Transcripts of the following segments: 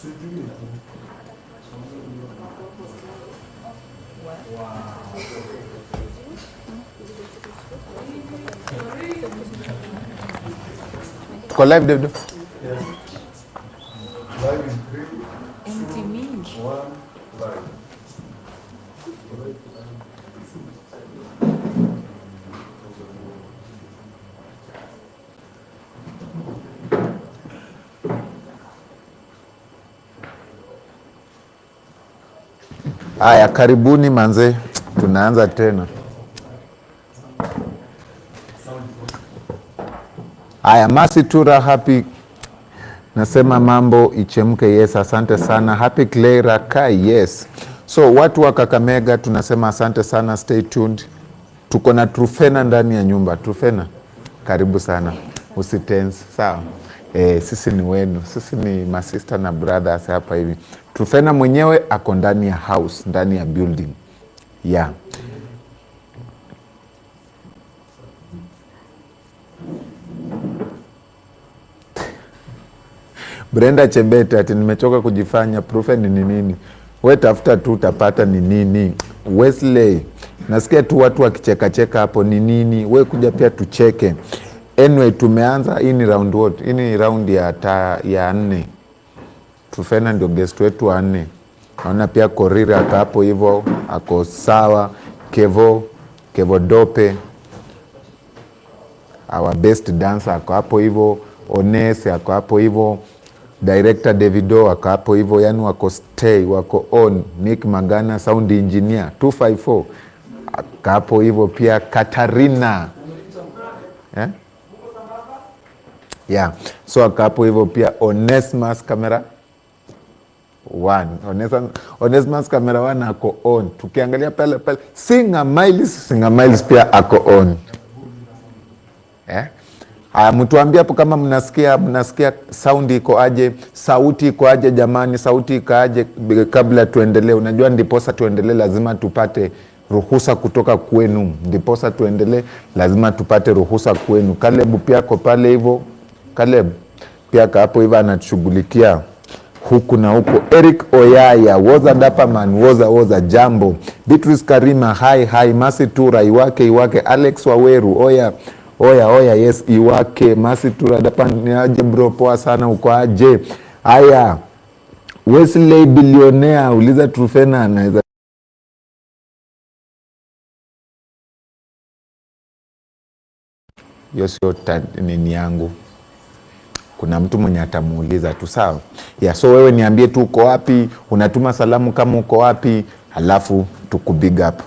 Tuko live David? Yeah. Live in 3, 2, 1, live. Aya, karibuni manze, tunaanza tena. Aya, Masi Tura, happy, nasema mambo ichemke, yes, asante sana. Happy Clara Kai, yes. So watu wa Kakamega tunasema asante sana, stay tuned. Tuko na Truphena ndani ya nyumba. Truphena, karibu sana, usitense, sawa? Sisi ni wenu, sisi ni masista na brothers hapa hivi. Truphena mwenyewe ako ndani ya house, ndani ya building. Yeah. Brenda Chebete ati nimechoka kujifanya Truphena ni nini? We tafuta tu utapata ni nini. Wesley, nasikia tu watu wakicheka cheka hapo ni nini. We kuja pia tucheke. Anyway, tumeanza, hii ni round what? Hii ni round ya 4. Truphena ndio guest wetu wa 4. Naona pia Korira ako hapo hivyo, ako sawa. Kevo Dope, our best dancer ako hapo hivyo. Onese ako hapo hivyo. Director Davido ako hapo hivyo, yani wako stay, wako on. Nick Magana, sound engineer 254 ako hapo hivyo pia. Katarina, yeah, so ako hapo hivyo pia. Onesmus camera 1, Onesmus camera 1 ako on. Tukiangalia pale Singa Miles pia ako on. Mtuambie hapo kama mnasikia sound iko aje, sauti iko aje jamani, sauti iko aje kabla tuendelee. Unajua ndiposa tuendelee lazima tupate ruhusa kutoka kwenu. Ndiposa tuendelee lazima tupate ruhusa kwenu. Caleb pia ako pale hivyo. Caleb pia hapo hivyo anashughulikia huku na huko. Eric Oyaya, woza Dapaman, woza jambo. Beatrice Karima, hi. Masi Tura, iwake. Alex Waweru, oya, yes, iwake. Masi Tura, Dapaman, aje bro, poa sana, uko aje? Aya, Wesley Billionaire, uliza Truphena anaweza. Yosio nini yangu. Kuna mtu mwenye atamuuliza tu, sawa? Yeah, so wewe niambie tu uko wapi, unatuma salamu kama uko wapi, halafu tukubig up.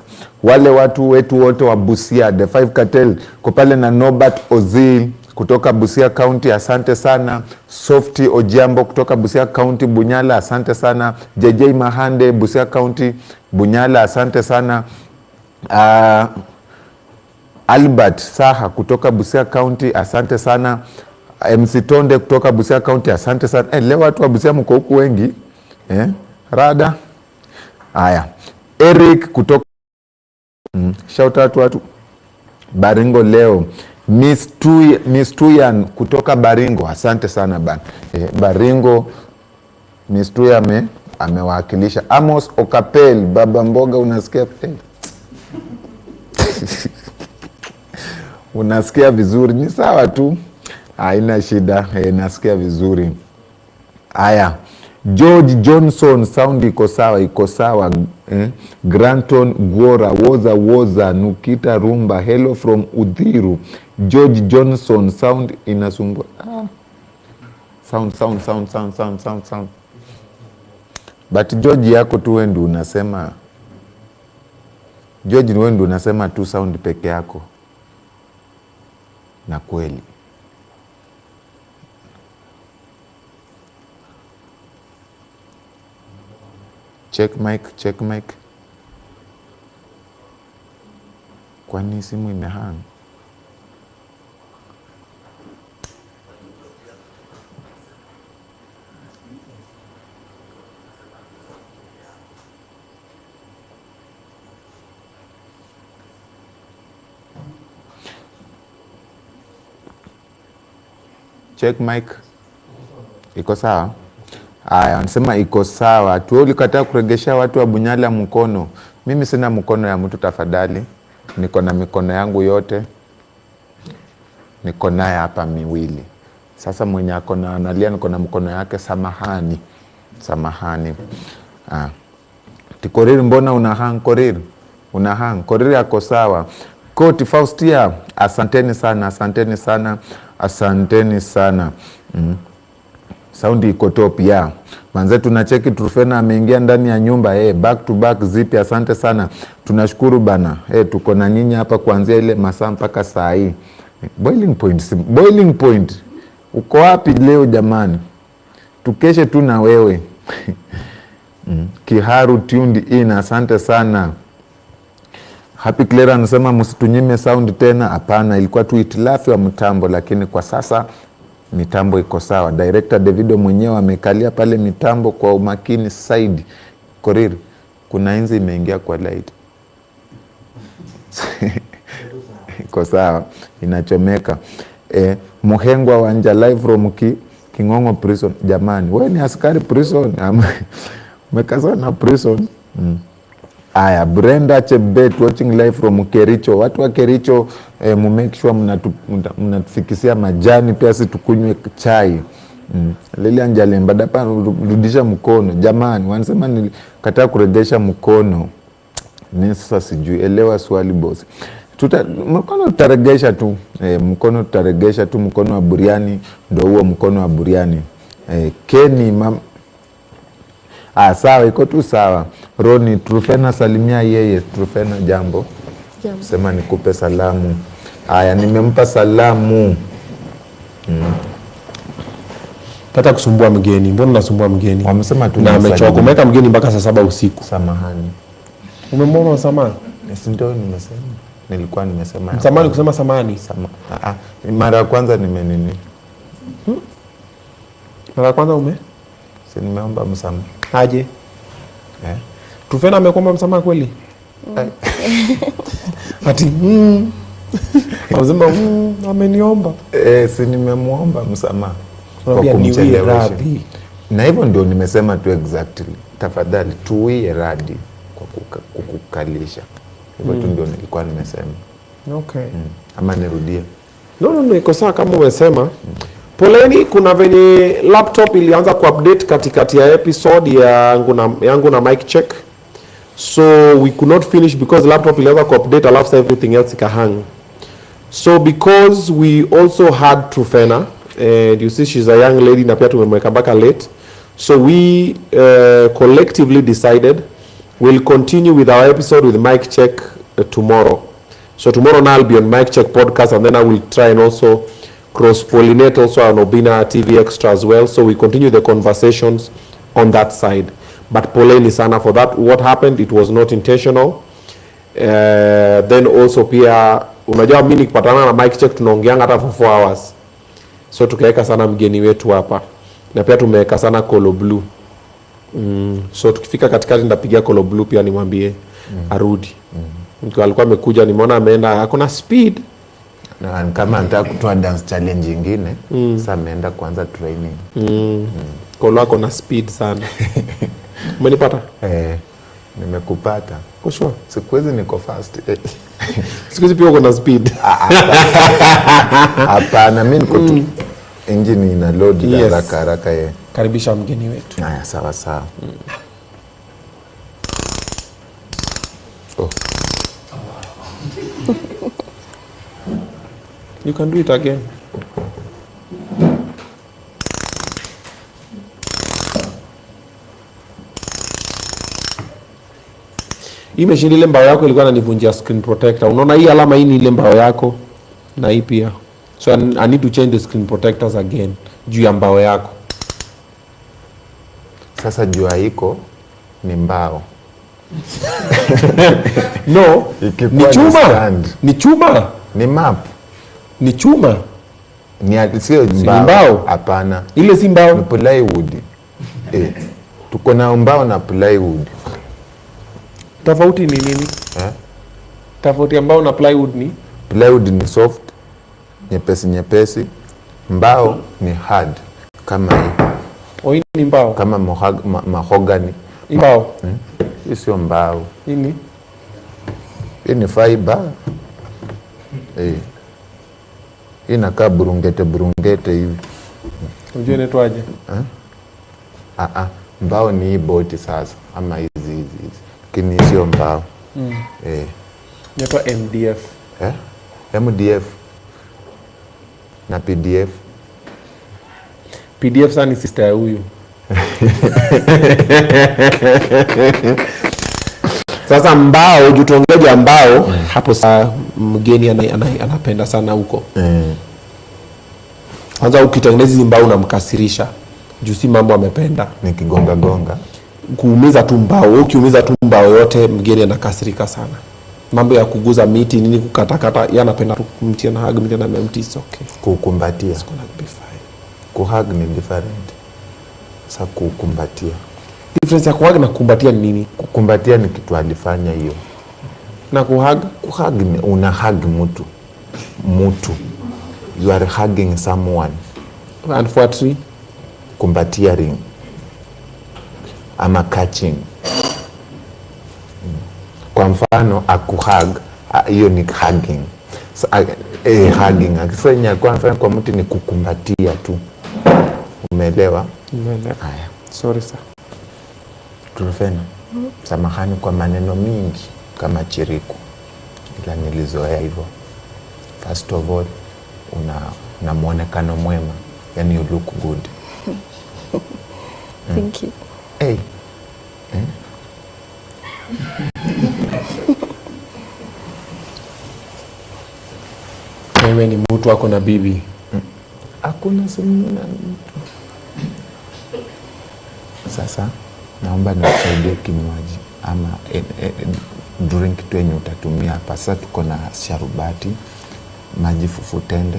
Wale watu wetu wote wa Busia, The 5 Cartel, kupale na Norbert Ozil kutoka Busia County, asante sana. Softy Ojiambo kutoka Busia County, Bunyala, asante sana. JJ Mahande, Busia County, Bunyala, asante sana. Albert Saha kutoka Busia County, asante sana. MC Tonde kutoka Busia County, asante sana. Leo watu wa Busia mko huku wengi. Rada. Aya. Eric kutoka shout out watu Baringo leo. Miss Tuyan kutoka Baringo, asante sana bana. Baringo Miss Tuyan amewakilisha. Amos Okapel, baba mboga, unasikia? Unasikia vizuri, ni sawa tu. Haina shida, nasikia vizuri. Aya, George Johnson, sound iko sawa. Granton Gwora, woza Nukita Rumba, hello from Udhiru. George Johnson, sound inasumbua. Sound. But George yako tu wewe ndio unasema. George wewe ndio unasema tu sound peke yako. Na kweli. Check mic. Kwani simu imehang? Check mic. Iko sawa? Haya, anasema iko sawa. Tu ulikataa kuregesha watu wa Bunyala mkono. Mimi sina mkono ya mtu tafadhali. Niko na mikono yangu yote. Niko naye hapa miwili. Sasa mwenye akona analia niko na mkono yake, samahani. Samahani. Korir, mbona unahang Korir? Unahang. Korir yako sawa. Koti Faustia, asanteni sana, asanteni sana, asanteni sana. Saundi iko top ya. Manze tunacheki Truphena ameingia ndani ya nyumba. Back to back zipi, asante sana. Tunashukuru bana. Tuko na nyinyi hapa kuanzia ile masaa mpaka saa hii. Boiling point. Uko wapi leo jamani? Tukeshe tu na wewe. Kiharu tuned in, asante sana. Happy Clara anasema msitunyime sound tena. Hapana, ilikuwa tu itilafu wa mtambo, lakini kwa sasa mitambo iko sawa. Director Davido mwenyewe amekalia pale mitambo kwa umakini side. Korir, kuna inzi imeingia kwa light. Iko sawa, inachomeka. Muhengwa wanja live from Kingongo prison. Jamani, wewe ni askari prison? Umekazana na prison? Aya, Brenda Chebet watching live from Kericho. Watu wa Kericho, make sure mnatufikisia majani pia si tukunywe chai. Lilian Jalemba dapa rudisha mkono. Jamani, wanasema nilikataa kuregesha mkono. Mimi sasa sijui, elewa swali boss. Mkono tutaregesha tu. Mkono tutaregesha tu, mkono wa buriani ndio huo mkono wa buriani. Kenny sawa, iko tu sawa. Roni, Truphena salimia yeye. Truphena jambo. Sema nikupe salamu. Aya, nimempa salamu. Tata kusumbua mgeni. Mbona unasumbua mgeni? Wamesema tu na amechoka. Umeweka mgeni mpaka saa 7 usiku. Samahani. Umemwona samahani? Ndio nimesema. Nilikuwa nimesema. Samahani kusema samahani. Mara ya kwanza nimenini. Mara ya kwanza si nimeomba msamaha. Aje? Truphena amekuomba msamaha kweli? Ati Azima ameniomba. Si nimemuomba msamaha kwa kumchelewesha. Na hivyo ndio nimesema tu exactly. Tafadhali tuwie radi kwa kukukalisha. Hivyo tu ndio nilikuwa nimesema. Okay. Ama nirudie? No, iko sawa kama umesema. Poleni, kuna venye laptop ilianza kuupdate katikati ya episode yangu na mic check. So we could not finish because laptop ilianza kuupdate alafu everything else ikahang. So because we also had Truphena, and you see she's a young lady na pia tumemweka mpaka late. So we collectively decided we'll continue with our episode with mic check tomorrow. So tomorrow now I'll be on mic check podcast, and then I will try and also cross-pollinate also on Obinna TV Extra as well. So we continue the conversations on that side. But poleni sana for that. What happened, it was not intentional. Then also pia, unajua mimi nikipatana na mic check tunaongeanga hata for 4 hours. So tukaweka sana mgeni wetu hapa. Na pia tumeweka sana Colo Blue. So tukifika katikati nitapigia Colo Blue pia nimwambie arudi. Alikuwa amekuja, nimeona ameenda, hakuna speed. Na kama anataka kutoa dance challenge nyingine, sasa ameenda kuanza training. Colo ako na speed sana. Umenipata? Nimekupata. Kwa sure. Siku hizi niko fast. Siku hizi pia uko na speed. Hapana, mimi niko tu engine ina load haraka yeye. Karibisha mgeni wetu. Haya, sawa sawa. You can do it again. Hii machine ile mbao yako ilikuwa inanivunjia screen protector. Unaona hii alama hii ni ile mbao yako na hii pia. So I need to change the screen protectors again juu ya mbao yako. Sasa juu haiko ni mbao. No, ni chuma. Ni chuma. Ni map. Ni chuma. Ni sio mbao. Hapana. Ile si mbao. Ni plywood. Tuko na mbao na plywood. Tofauti ni nini? Tofauti ambao na plywood ni? Plywood ni soft, nyepesi. Mbao ni hard kama hii. Oh, hii ni mbao. Kama mahogany. Mbao. Hii sio mbao. Hii ni fiber. Hii inakaa burungete hivi. Unajua inaitwaje? Mbao ni hii boti sasa ama hizi. Lakini sio mbao. Inaitwa MDF. MDF na PDF. PDF sana ni sister ya huyu. Sasa mbao, jutongeja mbao, hapo saa mgeni anapenda sana huko. Kwanza ukitengeneza hizi mbao unamkasirisha. Juu si mambo amependa. Ni kigonga. Kuumiza tu mbao, ukiumiza tu mbao yote mgeni anakasirika sana. Mambo ya kuguza miti nini kukatakata, yeye anapenda tu mti na hug mti na mti is okay. Kukumbatia. It's gonna be fine. Kuhug ni different. Sasa kukumbatia. Difference ya kuhug na kukumbatia ni nini? Kukumbatia ni kitu alifanya hiyo. Na kuhug ni una hug mtu. You are hugging someone. And for tree kumbatia ring ama catching. Kwa mfano akuhug, hiyo ni hugging. So, hugging akifanya kwa mtu ni kukumbatia tu. Umeelewa? Umeelewa. Haya. Sorry sir. Truphena, samahani kwa maneno mingi kama chiriku, ila nilizoea hivyo. First of all, una muonekano mwema, yani you look good. Thank you. Hey. Wewe ni mtu wako na bibi. Hakuna semina mtu. Sasa naomba nikusaidie kinywaji ama drink tu yenye utatumia hapa. Sasa tuko na sharubati, maji fufutende,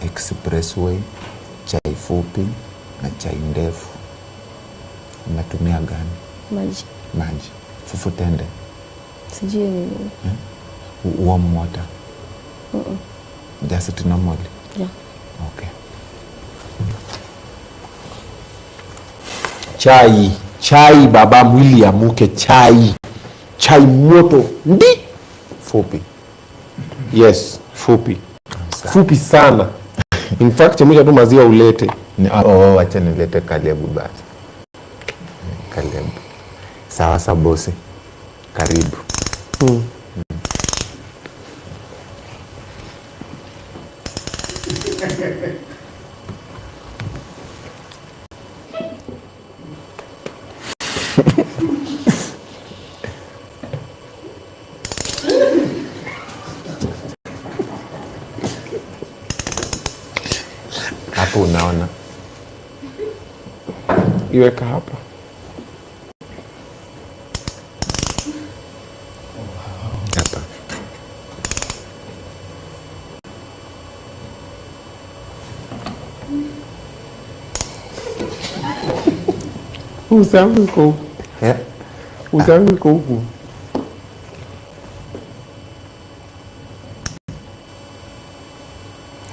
expressway, chai fupi na chai ndefu. Unatumia gani? Maji. Fufutende. Sijui nini. Warm water. Just normal. Yeah. Okay. Chai baba, mwili ya muke. Chai moto. Ndi fupi. Yes, fupi. Fupi sana. In fact, mimi tu maziwa ulete. Wacha nilete kalebu basi. Kalebu. Sawa bosi. Karibu. Hapo unaona. Iweka hapa. Hapa. Usawi uko huku. Usawi uko huku.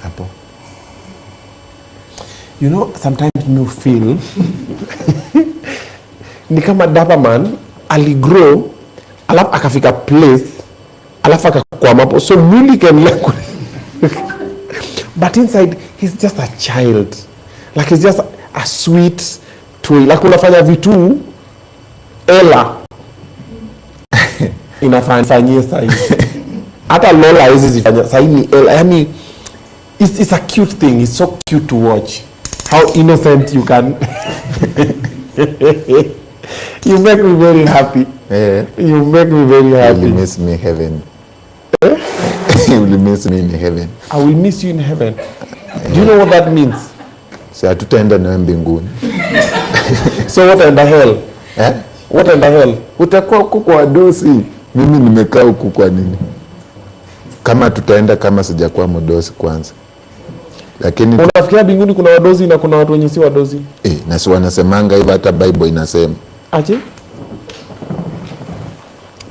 Hapo. You know, sometimes you feel ni kama Dabaman aligrow alafu akafika place alafu akakwama hapo, so mwili can like but inside he's just a child, like he's just a sweet toy, like unafanya vitu ela inafanyia sahi hata Lola hizi zifanya sahi ni ela, yani it's a cute thing, it's so cute to watch how innocent you can you make me very happy. You make me very happy. You will miss me heaven. You will miss me in heaven. I will miss you in heaven. Do you know what that means? So hatutaenda nawe mbinguni. So what in the hell? What in the hell? Utakuwa huku kwa wadosi. Mimi nimekaa huku kwa nini? Kama tutaenda kama sijakuwa mdosi kwanza. Lakini unafikiria mbinguni kuna wadosi na kuna watu wenye si wadosi? Na si wanasemanga hivyo, hata Bible inasema. Aje?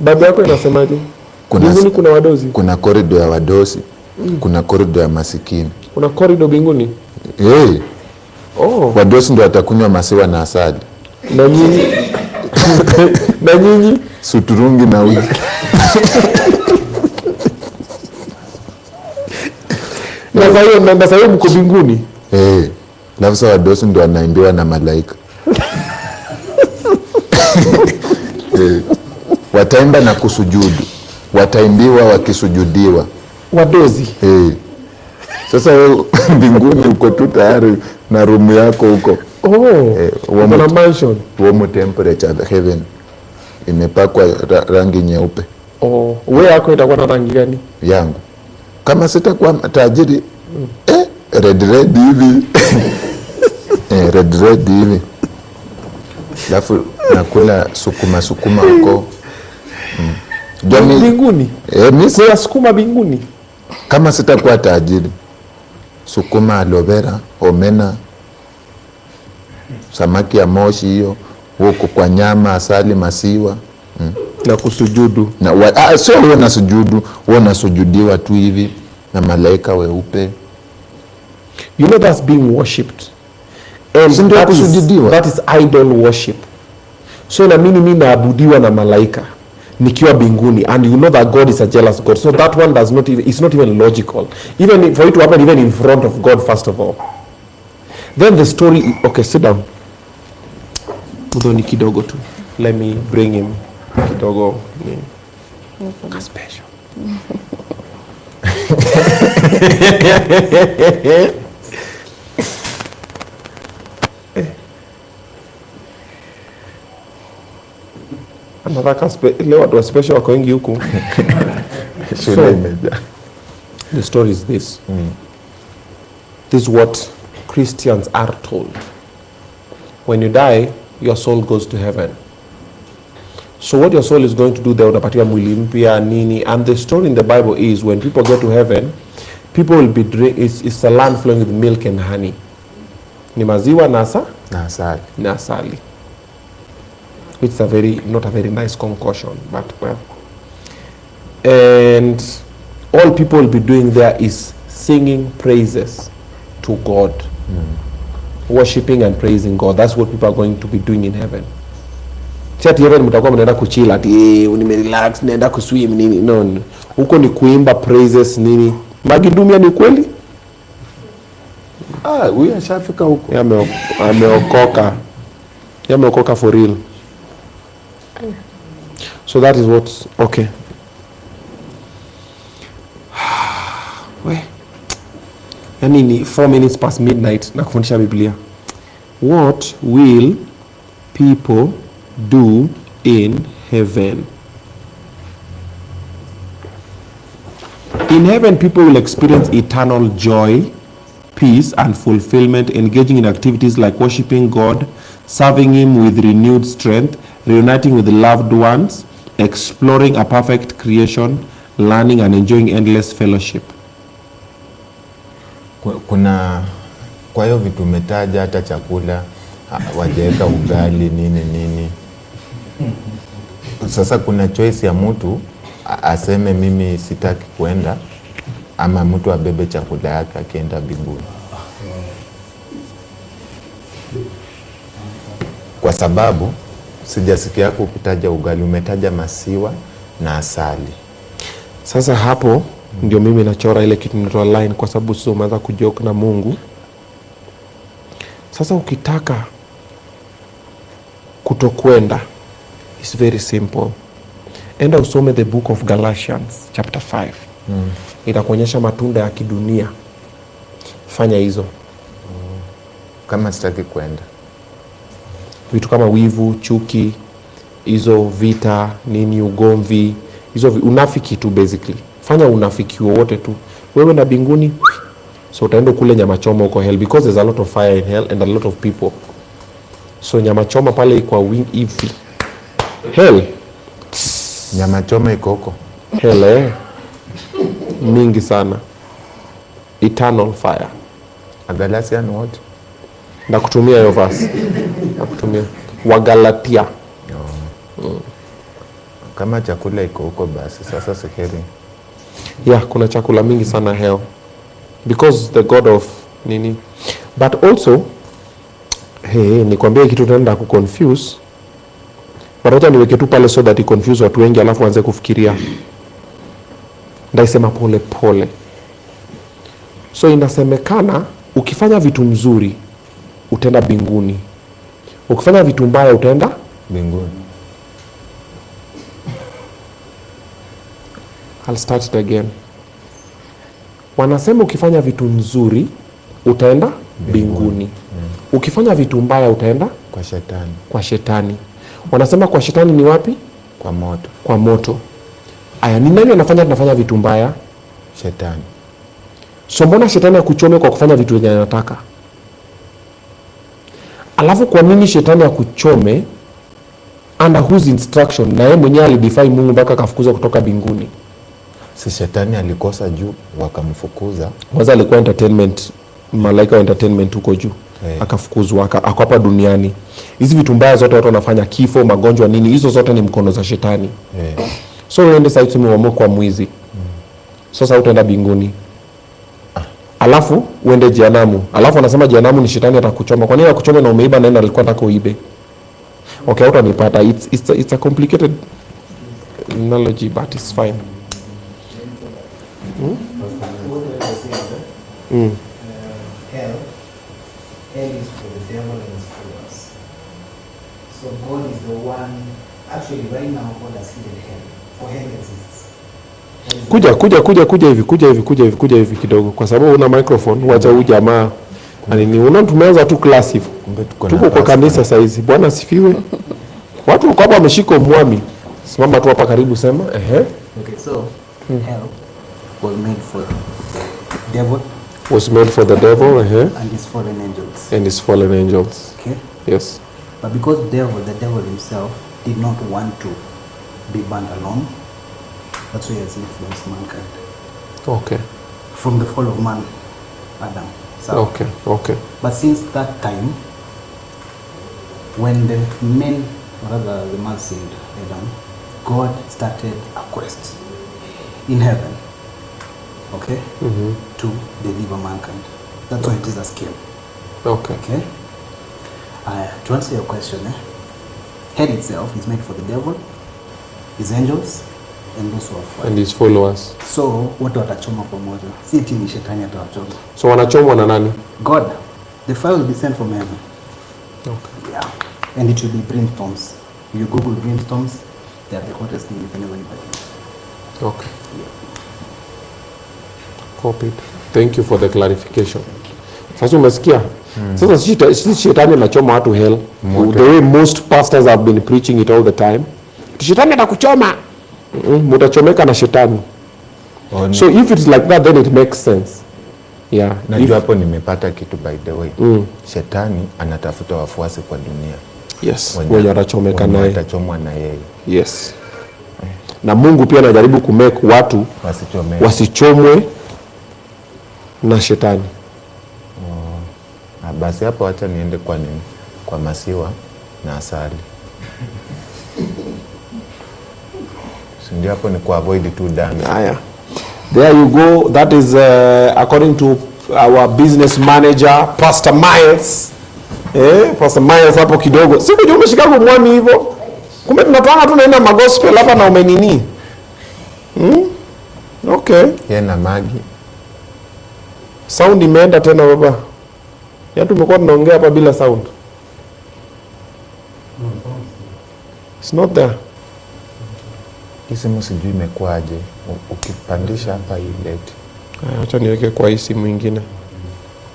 Bible yako inasemaje? Mbinguni kuna wadosi. Kuna corridor ya wadosi. Kuna corridor ya masikini. Kuna corridor mbinguni? Wadosi ndio watakunywa maziwa na asali. Na nyinyi na nyinyi suturungi na uji. Na sasa mko mbinguni. Nafsa wadosi ndio wanaimbiwa na malaika. Wataimba na kusujudu. Wataimbiwa wakisujudiwa. Wadozi. Sasa mbinguni uko tu tayari na room yako huko. Wana mansion. Warm temperature the heaven. Imepakwa rangi nyeupe. Wewe yako itakuwa na rangi gani? Yangu. Kama sitakuwa tajiri, red hivi. Red hivi. Alafu nakula sukuma huko. Mbinguni? Mimi sukuma mbinguni. Kama sitakuwa tajiri, sukuma, aloe vera, omena, samaki ya moshi hiyo, huko kwa nyama, asali, masiwa. Na kusujudu. Sio wewe na sujudu, wewe unasujudiwa tu hivi na malaika weupe. You know that's being worshipped. And that is idol worship. So na mimi naabudiwa na malaika nikiwa binguni, and you know that God is a jealous God. So that one does not even, it's not even logical. Even for it to happen even in front of God first of all. Then the story, okay, sit down. Muthoni kidogo tu. Let me bring him kidogo. Special. Anataka leo watu wa special wako wengi huku. So, the story is this. This is what Christians are told. When you die, your soul goes to heaven. So what your soul is going to do there, unapatia mwili mpya nini, and the story in the Bible is when people get to heaven, people will be it's a land flowing with milk and honey. Ni maziwa na asali. It's not a very nice concoction, but well. And all people will be doing there is singing praises to God. Worshipping and praising God. That's what people are going to be doing in heaven. Chati heaven mtakuwa mnaenda kuchill ati nimerelax naenda kuswim nini. No. Huko ni kuimba praises nini. Magidumia ni kweli? Huyu ashafika huko. Ameokoka for real. So that is what's okay. Yani ni 4 minutes past midnight na kufundisha Biblia. What will people do in heaven? In heaven, people will experience eternal joy, peace, and fulfillment, engaging in activities like worshiping God, serving Him with renewed strength, reuniting with loved ones, exploring a perfect creation, learning and enjoying endless fellowship. Kwa hiyo vitu umetaja, hata chakula wajaweka ugali nini. Sasa kuna choice ya mtu aseme mimi sitaki kwenda, ama mtu abebe chakula yake akienda mbinguni. Kwa sababu sijasikia yako ukitaja ugali, umetaja masiwa na asali. Sasa hapo ndio mimi nachora ile kitu nitoa line, kwa sababu sio umeanza kujoke na Mungu. Sasa ukitaka kutokwenda, it's very simple. Enda usome the book of Galatians chapter 5. Itakuonyesha matunda ya kidunia. Fanya hizo. Kama sitaki kwenda, vitu kama wivu, chuki, hizo vita, nini, ugomvi, hizo unafiki tu basically. Fanya unafiki wote tu. Wewe na binguni, so utaenda kule nyama choma huko hell, because there's a lot of fire in hell and a lot of people. So nyama choma pale kwa wing hivi. Hell. Nyama choma iko huko. Hell mingi sana. Eternal fire. A Galatian what? Nakutumia hiyo verse. Nakutumia. Wagalatia. Kama chakula iko huko basi sasa siheri. Kuna chakula mingi sana hell. Because the God of nini. But also nikwambie kitu tenda kuconfuse. Wacha niweke tu pale so that it confuse watu wengi alafu waanze kufikiria. Ndaisema pole pole. So inasemekana ukifanya vitu mzuri utaenda binguni. Ukifanya vitu mbaya utaenda binguni. I'll start it again. Wanasema ukifanya vitu nzuri utaenda binguni. Ukifanya vitu mbaya utaenda kwa shetani. Kwa shetani. Wanasema kwa shetani ni wapi? Kwa moto. Kwa moto. Aya, ni nani anafanya vitu mbaya? Shetani. So mbona shetani akuchome kwa kufanya vitu yenye anataka? Alafu kwa nini shetani akuchome under whose instruction? Na yeye mwenyewe alidefy Mungu mpaka akafukuza kutoka binguni. Si shetani alikosa juu wakamfukuza. Kwanza alikuwa entertainment, malaika wa entertainment huko juu. Akafukuzwa ako hapa duniani. Hizi vitu mbaya zote watu wanafanya, kifo, magonjwa nini, hizo zote ni mkono za shetani. So uende sasa tumemwamua kwa mwizi. Sasa utaenda binguni. Alafu uende jehanamu. Alafu anasema jehanamu ni shetani atakuchoma. Kwa nini akuchome na umeiba na alikuwa anataka uibe? Okay, utanipata. It's a complicated analogy but it's fine. Hell is for the devil and his followers. So God is the one, actually right now God has hidden hell, for hell exists. Kuja hivi kidogo kwa sababu una microphone. Wacha huyu jamaa anini, tumeanza tu class hivi. Tuko kwa kanisa sasa hizi. Bwana asifiwe. Watu wako hapa wameshika mwami. Simama tu hapa karibu sema. Okay, so hell was made for the devil. Was made for the devil, and his fallen angels. And his fallen angels. Okay. Yes. But because the devil himself did not want to be burned alone, that's why he has influenced mankind. Okay. From the fall of man, Adam. So, Okay. But since that time, when the men, rather the man sinned, Adam, God started a quest in heaven. Okay? To deliver mankind. That's why Jesus came. Okay. To answer your question, hell itself is made for the devil, his angels, and those who are fallen. And his followers. So, what watachoma pamoja? Si eti ni shetani atawachoma. So wanachomwa na nani? God. The fire will be sent from heaven. Okay. Yeah. And it will be brimstones. You Google brimstones, they are the hottest thing you can ever imagine. Okay. Copied. Thank you for the clarification. Sasa umesikia? Sasa si shetani anachoma watu hell. The way most pastors have been preaching it all the time. Shetani atakuchoma. Mutachomeka na shetani. So if it's like that then it makes sense. Yeah. Najua hapo nimepata kitu by the way. Shetani anatafuta wafuasi kwa dunia. Yes. Wenye atachomeka naye. Atachomwa na yeye. Yes. Na Mungu pia anajaribu kumake watu wasichomwe na shetani. Basi hapo acha niende kwa masiwa na asali. Ndio hapo ni avoid two dams. There you go. That is according to our business manager Pastor Miles. Pastor Miles hapo kidogo. Siku juu umeshika kwa mwami hivyo. Kumbe tunatoanga tunaenda magospel hapa na umenini. Okay. Yeye na Magi. Sound imeenda tena baba. Yaani tumekuwa tunaongea hapa bila sound. It's not there. Simu sijui imekuaje. Ukipandisha hapa ilete. Acha niweke kwa hii simu nyingine.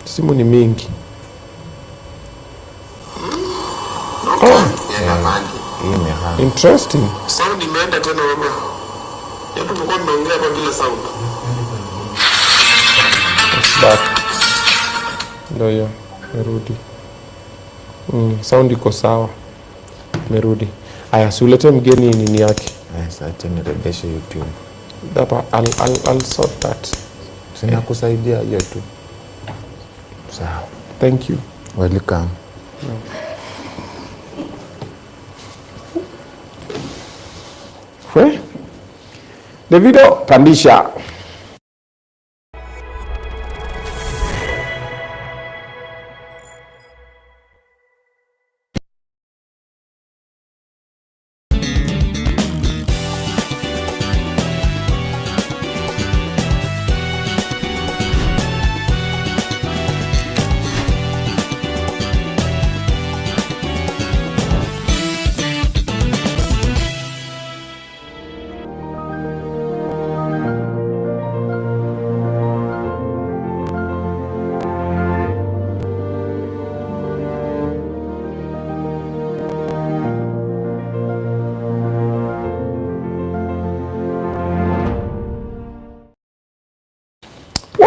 Simu ni mingi. Interesting. Sound imeenda tena baba. Yaani tumekuwa tunaongea hapa bila sound. Back. Ndio hiyo. Merudi. Sound iko sawa. Merudi. Aya, si ulete mgeni nini yake. Sasa nirejeshe YouTube. Dapa, I'll sort that. Sina kusaidia hiyo tu. Sawa. Thank you. Welcome. Davido pandisha.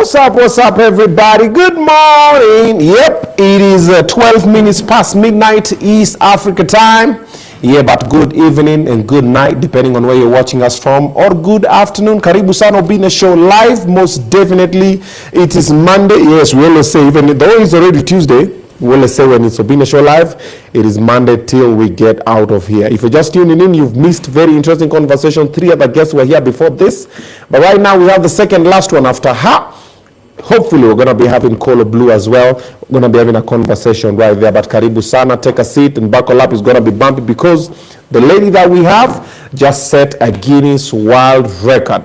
What's up, everybody? Good morning. Yep, it is 12 minutes past midnight East Africa time. Yeah, but good evening and good night, depending on where you're watching us from, or good afternoon. Karibu sana Obinna Show live. Most definitely, it is Monday. Yes, we always say, even though it's already Tuesday, we always say when it's Obinna Show live, it is Monday till we get out of here. If you're just tuning in, you've missed very interesting conversation. 3 other guests were here before this, but right now we have the second last one after her. Hopefully we're going to be having Colo Blue as well. We're going to be having a conversation right there. But karibu sana, take a seat and buckle up. It's going to be bumpy because the lady that we have just set a Guinness World Record.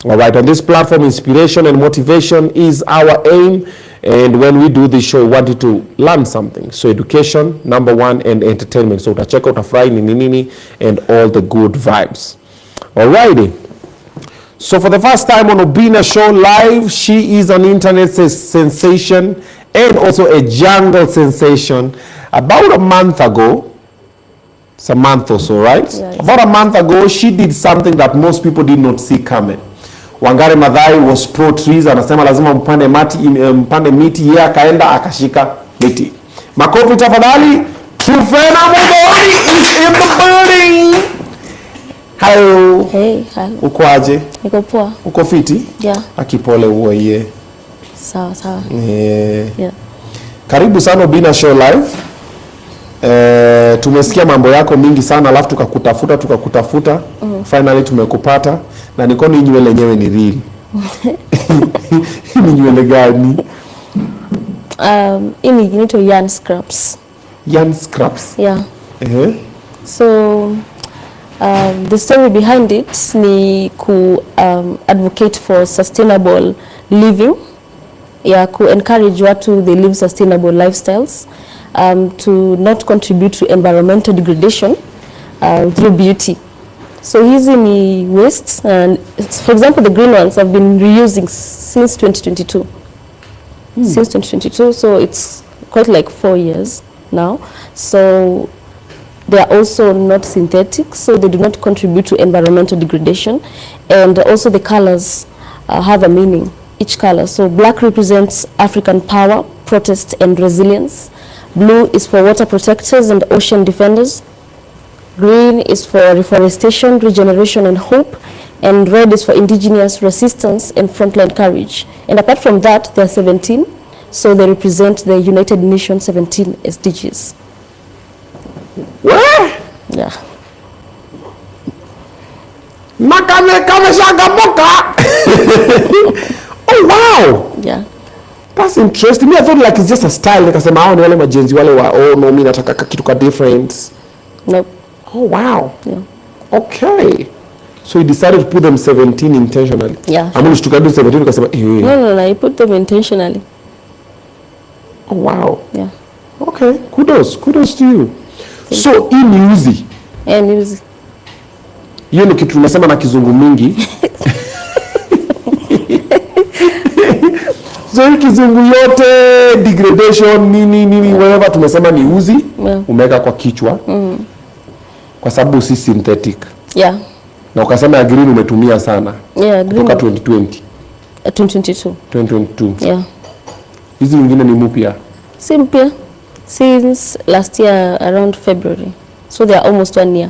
All right, on this platform, inspiration and motivation is our aim. And when we do this show, we want you to learn something. So education, number one, and entertainment. So check out Friday, Nini, and all the good vibes. All righty. So for the first time on Obinna Show live, she is an internet sensation and also a jungle sensation. About a month ago, it's a month or so, right? Yeah, about a month ago, she did something that most people did not see coming. Wangari Maathai was pro trees, anasema lazima mpande miti, yeye akaenda akashika miti. Makofi tafadhali. Truphena Muthoni is in the building. Hello. Hey, hello. Uko aje? Niko poa. Uko fiti? Yeah. Akipole uwe ye. Sawa. Yeah. Karibu sana Obinna Show live. Tumesikia mambo yako mingi sana, alafu tukakutafuta. Finally tumekupata. Na nikoni nywele nyewe ni real. Ni nywele gani? Ini inaitwa yarn scraps. Yarn scraps? Yeah. So the story behind it ni ku advocate for sustainable living, ku encourage watu they live sustainable lifestyles, to not contribute to environmental degradation through beauty. So hizi ni waste, and for example the green ones have been reusing since 2022. Since 2022, so it's quite like 4 years now. So they are also not synthetic, so they do not contribute to environmental degradation. And also the colors have a meaning, each color. So black represents African power, protest, and resilience. Blue is for water protectors and ocean defenders. Green is for reforestation, regeneration, and hope. And red is for indigenous resistance and frontline courage. And apart from that, there are 17. So they represent the United Nations 17 SDGs. Where? Yeah. Oh wow. Yeah. That's interesting. Me, I thought like it's just a style. Like I said, ni wale majenzi wale wa no, mimi nataka kitu ka different. Nope. Oh wow. Yeah. Okay. So you decided to put them 17 intentionally. Yeah. I mean, you took 17 because No, I put them intentionally. Oh wow. Yeah. Okay. Kudos to you. So hii ni uzi. Ni uzi. Hiyo ni kitu tunasema na kizungu mingi. So hii kizungu yote degradation nini whatever tumesema ni uzi. Yeah. Umeweka kwa kichwa. Kwa sababu si synthetic. Yeah. Na ukasema ya green umetumia sana. Yeah, green. Kutoka 2020. 2022. Yeah. Hizi nyingine ni mpya. Si mpya. Since last year around February. So they are almost 1 year.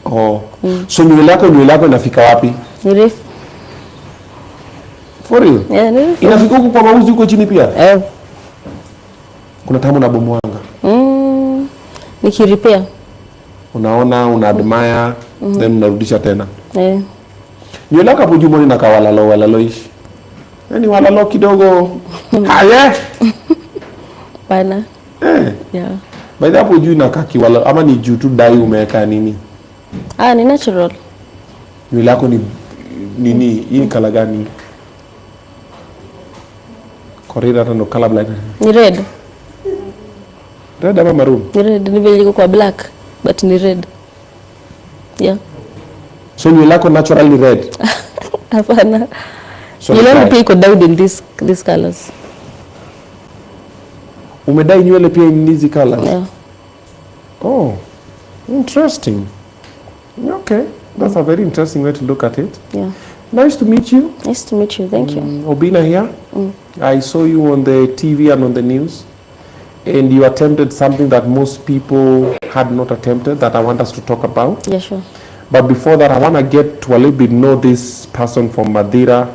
Oh. So nywele yako inafika wapi? Ni refu. For real? Yeah, ni refu. Inafika huko kwa mauzi huko chini pia? Kuna tamu na bomwanga. Nikirepair. Unaona, una admire, then unarudisha tena. Nywele yako hapo jumoni na walaloishi. Yaani walalo kidogo. Haya. Bana. Yeah. By the hapo juu na kaki wala ama ni juu tu dai umeweka nini? Ni natural. Nywele yako ni nini? Hii ni color gani? Korida ndo color black. Ni red. Red ama maroon? Ni red, ni vile iko kwa black but ni red. Yeah. So nywele yako naturally red? Hapana. Nywele yangu pia iko dyed in these colors. Umedai nywele pia in these colors? Yeah. Oh, interesting. Okay, that's a very interesting way to look at it. Yeah. Nice to meet you. Nice to meet you. Thank you. Obinna here. I saw you on the TV and on the news, and you attempted something that most people had not attempted that I want us to talk about. Yeah, sure. But before that, I want to get to a little bit know this person from Madeira.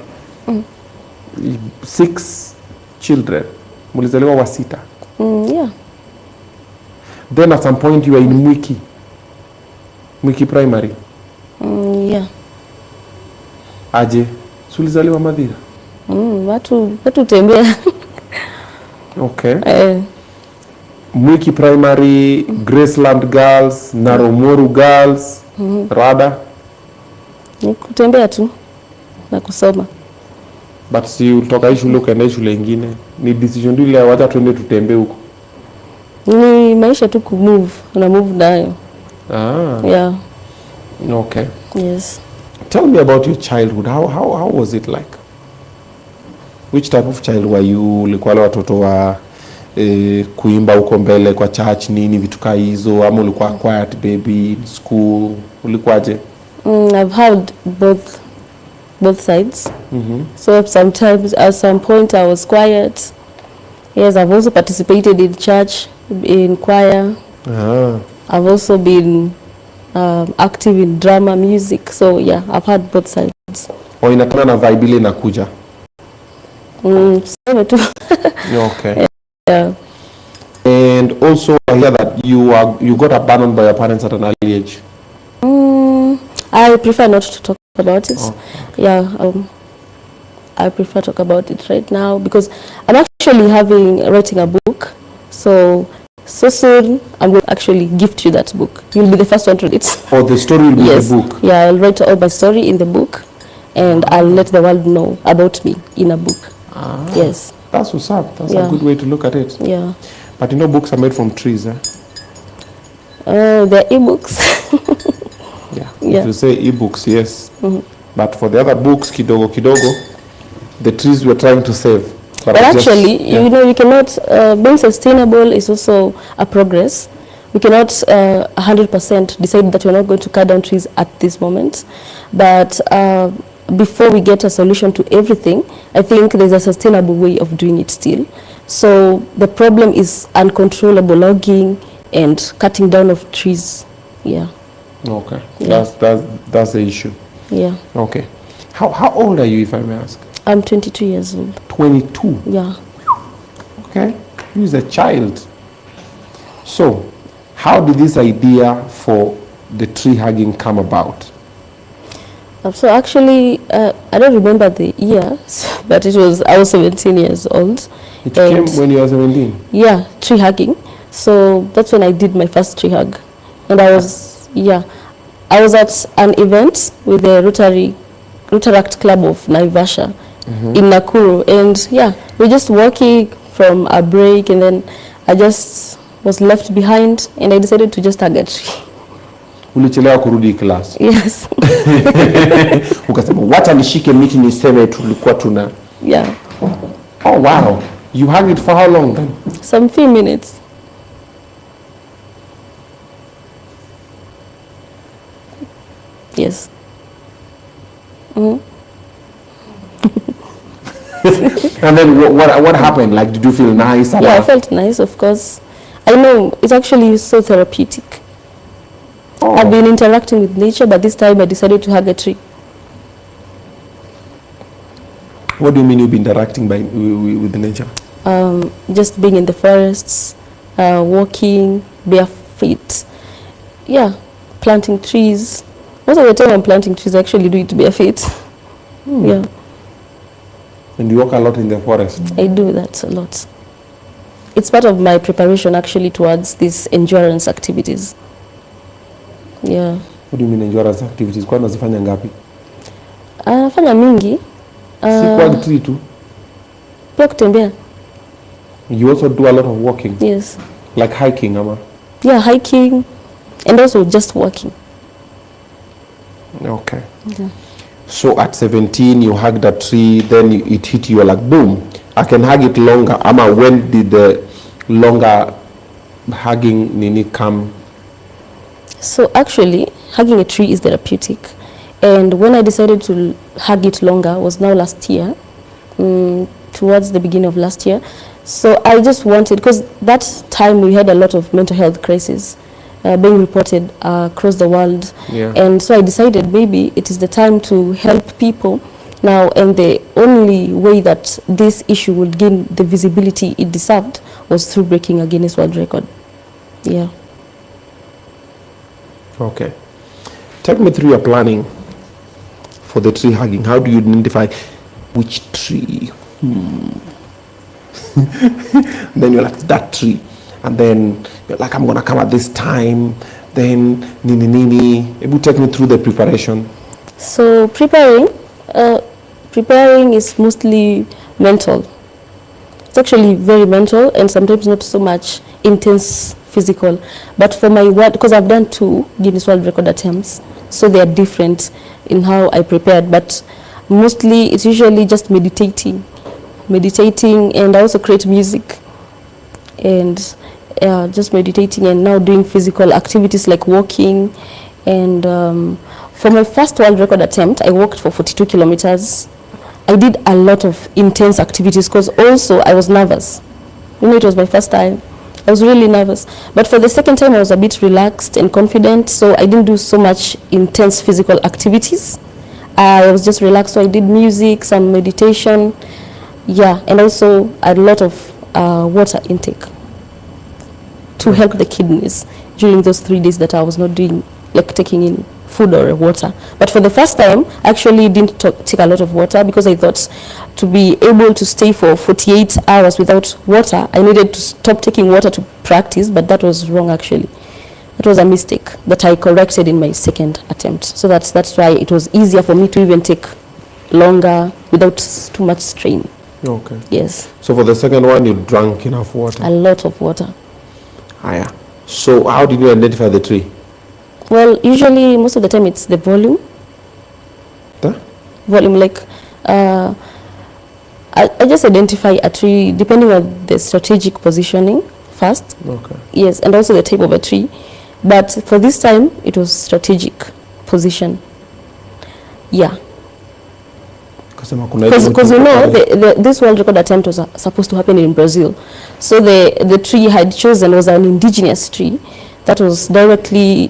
6 children. Mulizaliwa wasita. Yeah. Then at some point you were in Mwiki Primary. Yeah. Aje, sulizaliwa Madeira? Watu tembea. Okay. Mwiki Primary, Graceland Girls, Naromoru Girls, Rada. Ni kutembea tu na kusoma. But si ulitoka shule ukaenda shule nyingine. Ni decision tu ile wacha tuende tutembee huko. Ni maisha tu kumove, una move nayo. Yeah. Okay. Yes. Tell me about your childhood. How was it like? Which type of child were you? Ulikuwa wale watoto wa kuimba huko mbele kwa church nini vitu kama hizo, ama ulikuwa quiet baby in school? Ulikuwaje? I've had both sides. So sometimes at some point I was quiet. Yes, I've also participated in church, in choir. I've also been active in drama, music. So yeah, I've had both sides. O inatana na vibe ile inakuja? Same too. Okay. Yeah. And also I hear that you got abandoned by your parents at an early age. I prefer not to talk about it. Okay. Yeah, I prefer to talk about it right now because I'm actually writing a book. So soon I'm going to actually gift you that book. You'll be the first one to read it. Or the story will be yes. the book? Yeah, I'll write all my story in the book and I'll let the world know about me in a book. Yes. That's what's up. That's a good way to look at it. Yeah. But you know books are made from trees, eh? They're e-books. Yeah. If you say e-books, yes. But for the other books, kidogo, the trees we're trying to save. But actually, you know, you cannot, being sustainable is also a progress. We cannot 100% decide that we're not going to cut down trees at this moment. But before we get a solution to everything, I think there's a sustainable way of doing it still. So the problem is uncontrollable logging and cutting down of trees. Yeah. Okay. Yeah. That's the issue. Yeah. Okay. How old are you, if I may ask? I'm 22 years old. 22? Yeah. Okay. He's a child. So, how did this idea for the tree hugging come about? So actually, I don't remember the years, but I was 17 years old. It came when you were 17? Yeah, tree hugging. So that's when I did my first tree hug. And I was at an event with the Rotaract Club of Naivasha in Nakuru. And we're just walking from a break and then I just was left behind and I decided to just hug a tree. Ulichelewa kurudi class? Yes. Ukasema wacha nishike miti niseme tulikuwa tuna. Yeah. Oh wow. You hugged it for how long then? Some few minutes. Yes. And then what happened? Like, did you feel nice? Yeah, I felt nice, of course. I know, it's actually so therapeutic. Oh. I've been interacting with nature, but this time I decided to hug a tree. What do you mean you've been interacting with nature? Just being in the forests, walking, bare feet. Yeah, planting trees. Most of the time I'm planting trees, I actually do it bare feet. Yeah. And you walk a lot in the forest? I do that a lot. It's part of my preparation actually towards these endurance activities. Yeah. What do you mean endurance activities? Kwa unazifanya ngapi? Nafanya mingi. Si kwa tree tu? Pia kutembea. You also do a lot of walking? Yes. Like hiking, ama? Yeah, hiking and also just walking. Okay. Yeah. So at 17 you hugged a tree, then it hit you like boom, I can hug it longer. Ama when did the longer hugging nini come? So actually hugging a tree is therapeutic And when I decided to hug it longer was now last year, towards the beginning of last year. So I just wanted, because that time we had a lot of mental health crises being reported across the world. Yeah. And so I decided maybe it is the time to help people now, and the only way that this issue would gain the visibility it deserved was through breaking a Guinness World Record. Yeah. Okay. Take me through your planning for the tree hugging. How do you identify which tree? Then you're like, that tree. And then you're like, I'm going to come at this time. Then, nini. Maybe take me through the preparation. So preparing is mostly mental. It's actually very mental and sometimes not so much intense physical. But for my work, because I've done 2 Guinness World Record attempts, so they are different in how I prepared. But mostly it's usually just meditating, and I also create music, and just meditating, and now doing physical activities like walking. And for my first world record attempt, I walked for 42 kilometers. I did a lot of intense activities because also I was nervous. It was my first time. I was really nervous. But for the second time, I was a bit relaxed and confident, so I didn't do so much intense physical activities. I was just relaxed, so I did music, some meditation, and also a lot of water intake to help the kidneys during those 3 days that I was not doing, like taking in food or water. But for the first time, I actually didn't take a lot of water because I thought to be able to stay for 48 hours without water, I needed to stop taking water to practice, but that was wrong actually. It was a mistake that I corrected in my second attempt. So that's why it was easier for me to even take longer without too much strain. Okay. Yes. So for the second one, you drank enough water? A lot of water. Yeah. So how did you identify the tree? Well, usually, most of the time, it's the volume. The? Volume, like, I just identify a tree depending on the strategic positioning first. Okay. Yes, and also the type of a tree. But for this time, it was strategic position. Yeah. Because this world record attempt was supposed to happen in Brazil. So the tree I had chosen was an indigenous tree that was directly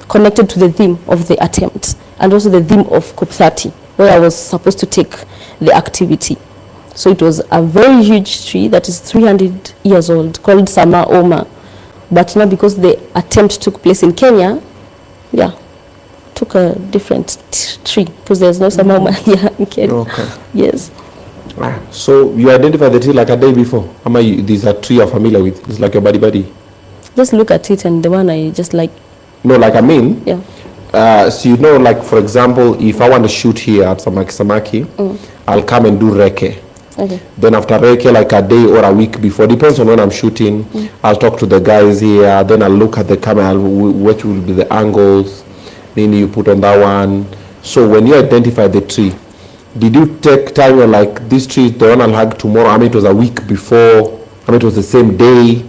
connected to the theme of the attempt and also the theme of COP30, where I was supposed to take the activity. So it was a very huge tree that is 300 years old, called Sama Oma. But now because the attempt took place in Kenya, took a different tree because there's no Sama Oma here in Kenya. Okay. Yes. So you identify the tree like a day before? These are tree you're familiar with? It's like your buddy? Just look at it and the one I just like. No, like I mean? Yeah. So you know, like for example, if I want to shoot here at Samaki, I'll come and do reke. Okay. Then after reke, like a day or a week before, depends on when I'm shooting, I'll talk to the guys here, then I'll look at the camera, which will be the angles, then you put on that one. So when you identify the tree, did you take time, you're like, this tree is the one I'll hug tomorrow? It was a week before? It was the same day?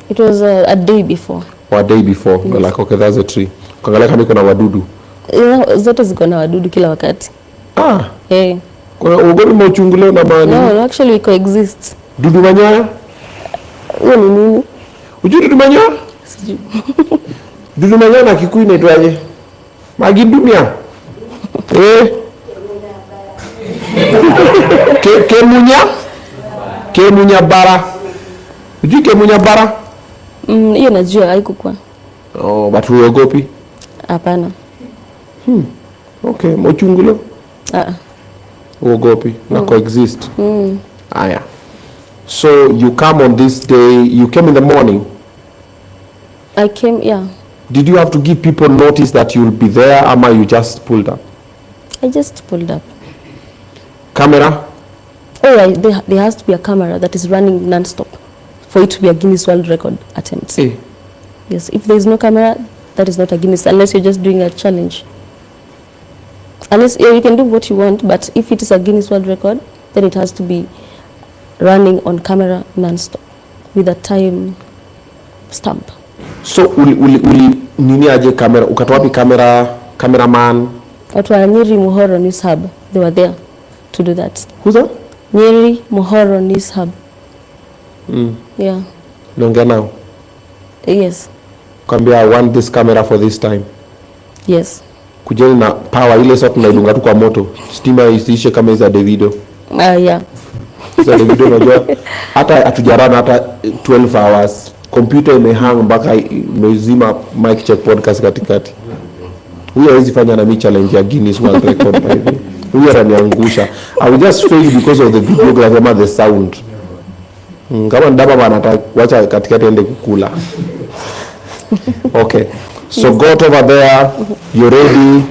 It was a day before. Or a day before? Yes. We're like, okay, that's a tree. Ukaangalia kama iko na wadudu. Zote ziko na wadudu kila wakati. Kwa ugopi mauchunguleo na mani? No, actually we coexist. Dudu manyoya? Huo ni nini? Ujui dudu manyoya? Sijui. Dudu manyoya na Kikuyu inaitwaje? Magidumia? Kemunya bara. Ujui kemunya bara? Hiyo najua haikukuwa. But uogopi? Hapana. Okay, mauchunguleo? Uogopi na coexist. Aya. So you come on this day, you came in the morning? I came, yeah. Did you have to give people notice that you'll be there, or you just pulled up? I just pulled up. Camera? Oh, right. There has to be a camera that is running non-stop for it to be a Guinness World Record attempt. Hey. Yes, if there is no camera, that is not a Guinness, unless you're just doing a challenge. Unless you can do what you want, but if it is a Guinness World Record, then it has to be running on camera non-stop with a time stamp. So uli nini aje camera? Ukatoa wapi cameraman? Watu wa Nyeri Muhoro News Hub, they were there to do that. Who's that? Nyeri Muhoro News Hub. Yeah. Naongea nao. Yes. Kwambia I want this camera for this time. Yes. Kujeni na power ile sort tunaidunga tu kwa moto. Stima isiishe kama za Davido. Yeah. Za Davido unajua hata hatujarana hata 12 hours. Computer imehang mpaka imezima mic check podcast katikati. Huyu hawezi fanya na mi challenge ya Guinness World Record by the way. Huyu ananiangusha. I will just fail because of the videography and the sound. Kama ndaba bana wacha katikati ende kukula. Okay. So got over there, you're ready.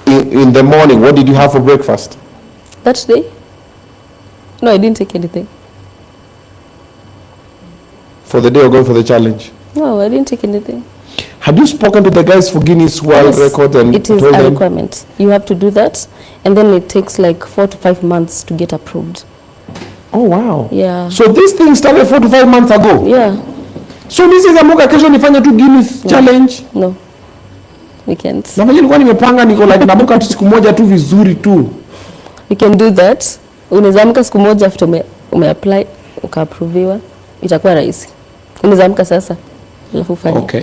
In the morning, what did you have for breakfast? That day? No, I didn't take anything. For the day you're going for the challenge? No, I didn't take anything. Had you spoken to the guys for Guinness World Record and it is told a them? requirement. You have to do that, and then it takes like 4 to 5 months to get approved. Oh, wow. Yeah. So this thing started 4 to 5 months ago? Yeah. So this is amuka kesho nifanya tu Guinness challenge? No. We can't. Na mwenye nilikuwa nimepanga niko like namuka tu siku moja tu vizuri tu. We can do that. Unaweza amka siku moja after umeapply ukaapproviwa, itakuwa rahisi. Unaweza amka sasa alafu ufanye. Okay.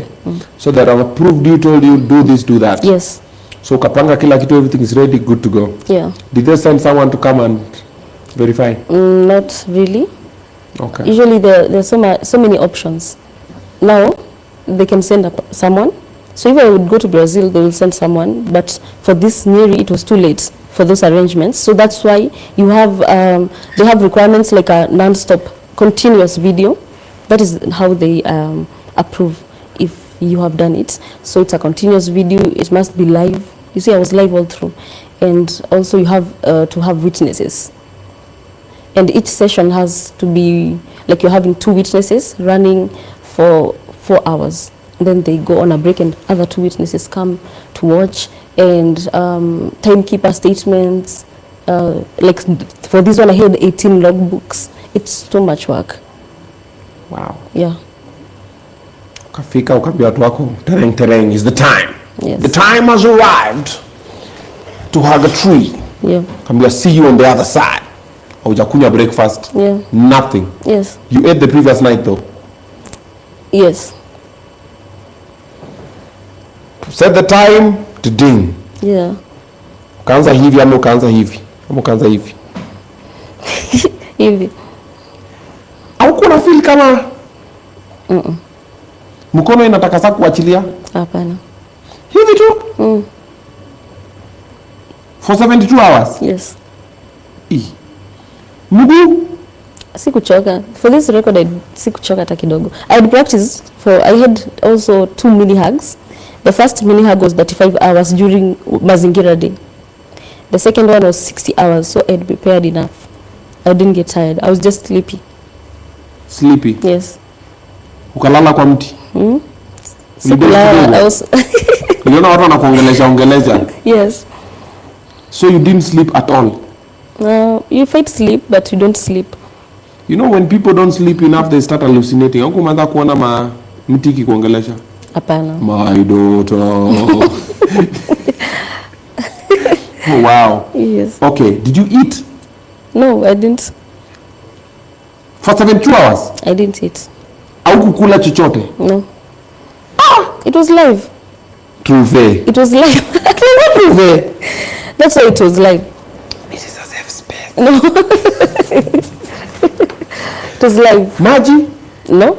So that I'm approved, you told you do this, do that. Yes. So kapanga kila kitu, everything is ready, good to go. Yeah. Did they send someone to come and verify? Not really. Okay. Usually there's so many options. Now they can send someone. So if I would go to Brazil, they will send someone. But for this Nyeri, it was too late for those arrangements. So that's why you have they have requirements like a non-stop continuous video. That is how they approve if you have done it. So it's a continuous video. It must be live. You see, I was live all through. And also you have to have witnesses. And each session has to be like you're having 2 witnesses running for 4 hours. And then they go on a break and other 2 witnesses come to watch. And timekeeper statements. Like for this one I had 18 logbooks. It's too much work. Wow. Yeah. Ukafika ukaambia watu wako tereng is the time. Yes. The time has arrived to hug a tree. Yeah. Kaambia see you on the other side. Haujakunywa breakfast. Yeah. Nothing. Yes. You ate the previous night though. Yes. Set the time to ding. Yeah. Ukaanza hivi ama ukaanza hivi? Ama ukaanza hivi? Hivi. Au kuna feel kama mkono inataka sasa kuachilia? Hapana. Hivi tu? For 72 hours? Yes. Mguu? Sikuchoka. For this record, sikuchoka hata kidogo. I had practiced I had also 2 mini hugs. The first mini hug was 35 hours during Mazingira Day. The second one was 60 hours, so I had prepared enough. I didn't get tired. I was just sleepy. Sleepy? Yes. Ukalala kwa mti? Sikulala. I was Uliona watu wanakuongelesha? Yes. So you didn't sleep at all? You fight sleep, but you don't sleep. You know when people don't sleep enough, they start hallucinating. Huko umeanza kuona mti kikuongelesha? Hapana. My daughter. Oh, wow. Yes. Okay, did you eat? No, I didn't. For 72 hours? I didn't eat. Au kukula chochote? No. It was live. Truphena. It was live. Truphena. That's why it was live. This is a safe space. No. It was live. Maji? No.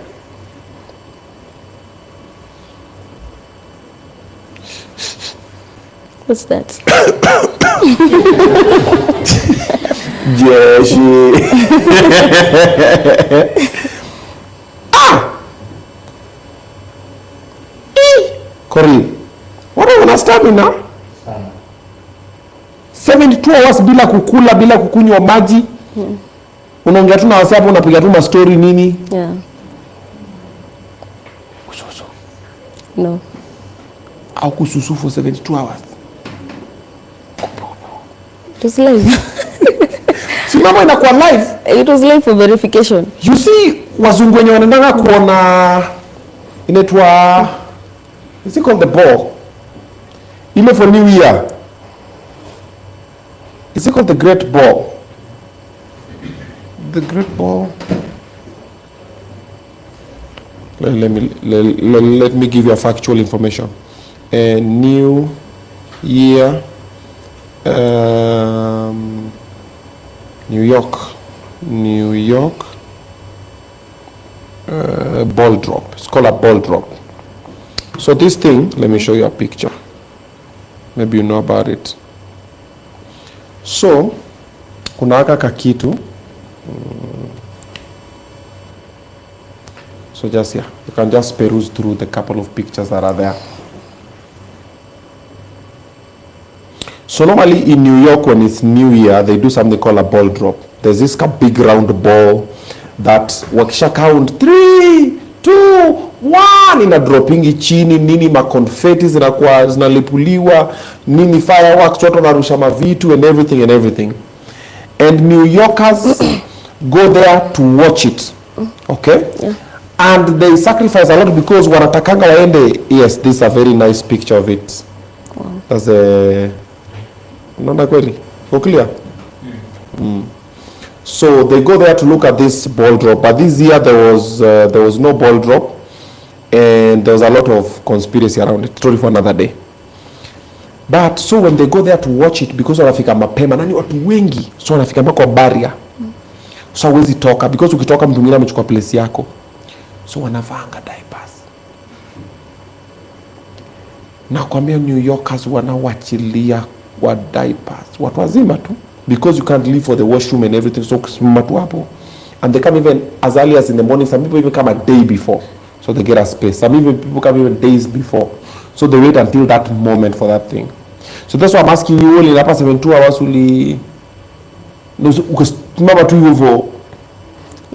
What's that? Jeshi. Corey, what are you stamina? 72 hours bila kukula, bila kukunywa maji. Unaongea tu na WhatsApp, unapiga tu story nini? Yeah. Kususu. No. Au kususu for 72 hours. It was live. Si mama inakuwa live. It was live for verification. You see, wazungu wenye wanaendanga kuona inaitwa, is it called the ball? Ile for New Year. Is it called the Great Ball? The Great Ball. Let me give you a factual information. New Year, New York, ball drop. It's called a ball drop. So this thing, let me show you a picture. Maybe you know about it. So kuna haka kakitu. So just here, you can just peruse through the couple of pictures that are there. So normally in New York, when it's New Year, they do something called a ball drop. There's this big round ball that wakisha count 3, 2, 1 ina dropping chini, nini makonfeti zinakuwa zinalipuliwa, nini fireworks, watu wanarusha mavitu and everything. And New Yorkers go there to watch it. Okay? Yeah. And they sacrifice a lot because wanatakanga waende. Yes, this is a very nice picture of it. Wow. That's a unaona kweli? Clear? So they go there to look at this ball drop, but this year there was no ball drop, and there was a lot of conspiracy around it. Story for another day. But so when they go there to watch it, because wanafika mapema nani watu wengi, so wanafika mpaka barrier. So hawezi toka because ukitoka mtu mwingine amechukua place yako. So wanavanga diapers. Na kwambia New Yorkers wanawachilia wa diapers. Watu wazima tu. Because you can't leave for the washroom and everything. So kusimama tu hapo. And they come even as early as in the morning. Some people even come a day before. So they get a space. Some even people come even days before. So they wait until that moment for that thing. So that's why I'm asking you, only hapa 72 hours uli ukasimama tu hivyo.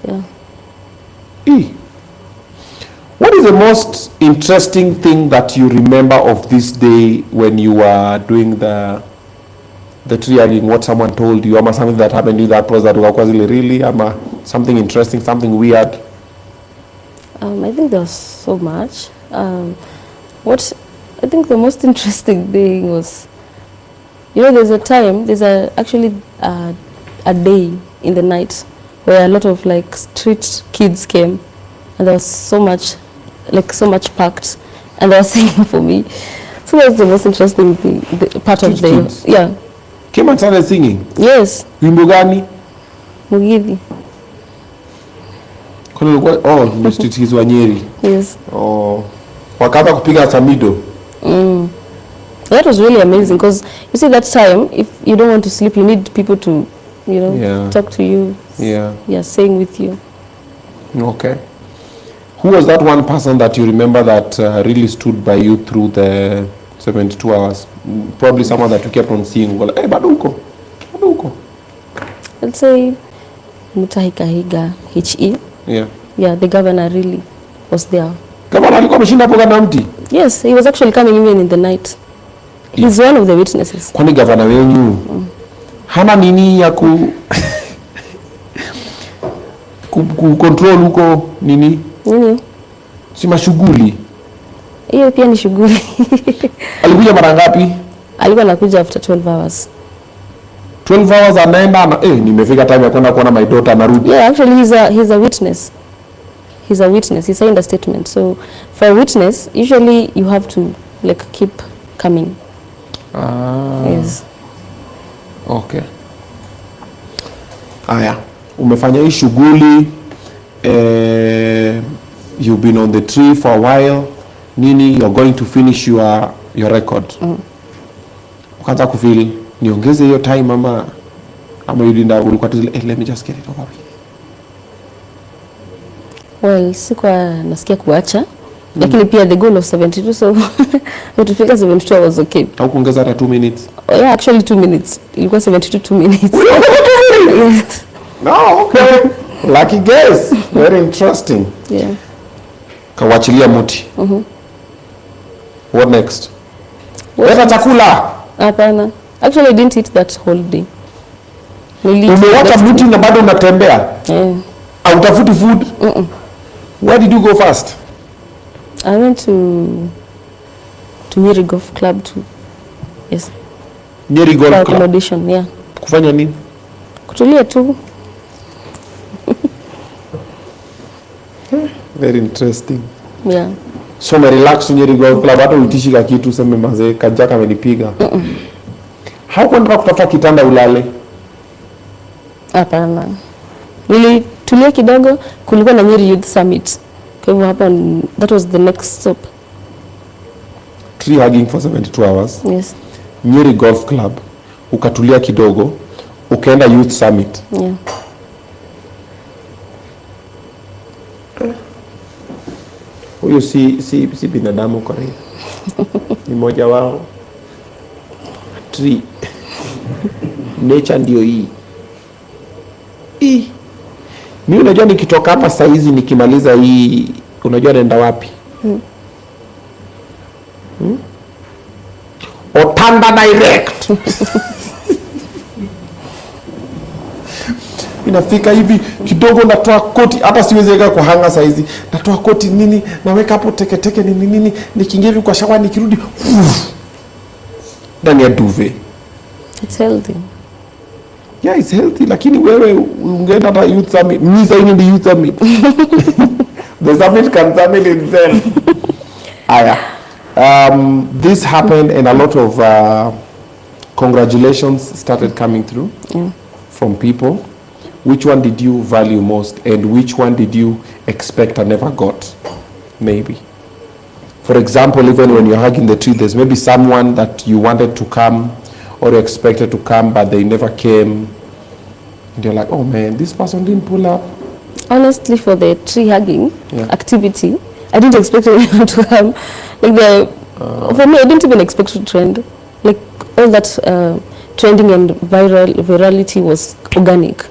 Yeah. What is the most interesting thing that you remember of this day when you were doing the trialing? What someone told you, or something that happened to you that was that was really, something interesting, something weird? I think there was so much. What I think the most interesting thing was, there's actually a day in the night where a lot of like street kids came, and there was so much packed, and they were singing for me. So that's the most interesting thing, the part of the kids? Yeah. Came and started singing? Yes. Wimbo gani? Mugithi. Oh, street kids wa Nyeri. Yes. Oh. Wakaanza kupiga samido. That was really amazing because you see that time, if you don't want to sleep, you need people to, talk to you. Yeah, sing with you. Okay. Who was that one person that you remember that really stood by you through the 72 hours? Probably someone that you kept on seeing. Well, hey, Baduko. I'd say Mutahikahiga, HE. Yeah. Yeah, the governor really was there. Governor alikuwa ameshinda hapo kana mti? Yes, he was actually coming even in the night. He's one of the witnesses. Kwani governor wenyu hana nini ya ku control huko nini? Nini? Si mashughuli. Hiyo pia ni shughuli. Alikuja mara ngapi? Alikuwa anakuja after 12 hours. 12 hours anaenda nimefika time ya kwenda kuona my daughter narudi. Yeah, actually he's a witness. He's a witness. He signed a statement. So for a witness, usually you have to keep coming. Yes. Okay. Aya, umefanya hii shughuli, you've been on the tree for a while. Nini, you're going to finish your record. Ukaanza kufeel niongeze hiyo time ama yulinda ulikuwa let me just get it over with. Well, sikuwa nasikia kuacha. Lakini pia the goal of 72, so utafika 72 was okay. Au kuongeza hata 2 minutes? Oh, yeah, actually 2 minutes. Ilikuwa 72 2 minutes. Yes. No, okay. Lucky guess. Very interesting. Yeah. Kawachilia muti. What next? Leta chakula. Hapana. Actually I didn't eat that whole day. Umewacha muti na bado unatembea? Yeah. Hautafuti food? Where did you go first? I went to Nyeri Golf Club too. Yes. Nyeri Golf Club. Accommodation, yeah. Kufanya nini? Kutulia tu. Very interesting. Yeah. So me relax Nyeri Golf Club, hata uitishika kitu sema mazee kajaka amenipiga. Haukwenda kutafuta kitanda ulale? Hapana. Nilitulia kidogo, kulikuwa na Nyeri Youth Summit. Kwa hivyo hapa, that was the next stop. Tree hugging for 72 hours. Yes. Nyeri Golf Club, ukatulia kidogo, ukaenda Youth Summit. Yeah. Huyo si binadamu kwa hiyo. Ni moja wao. Tree. Nature ndio hii. Mimi unajua nikitoka hapa saa hizi nikimaliza hii, unajua naenda wapi? Otanda direct. Inafika hivi kidogo, natoa koti, hata siwezi weka kwa hanga saa hizi. Natoa koti nini, naweka hapo teke nini, nikiingia hivi kwa shawa nikirudi ndani ya duvet. It's healthy. Yeah, it's healthy, lakini wewe ungeenda hata Youth Summit. Mimi sasa ni Youth Summit. The summit can summit itself. Aya. This happened and a lot of congratulations started coming through from people. Which one did you value most and which one did you expect and never got? Maybe. For example, even when you're hugging the tree, there's maybe someone that you wanted to come or you expected to come but they never came. And you're like, oh man, this person didn't pull up. Honestly, for the tree hugging activity, I didn't expect anyone to come. Like for me, I didn't even expect to trend. Like all that trending and virality was organic.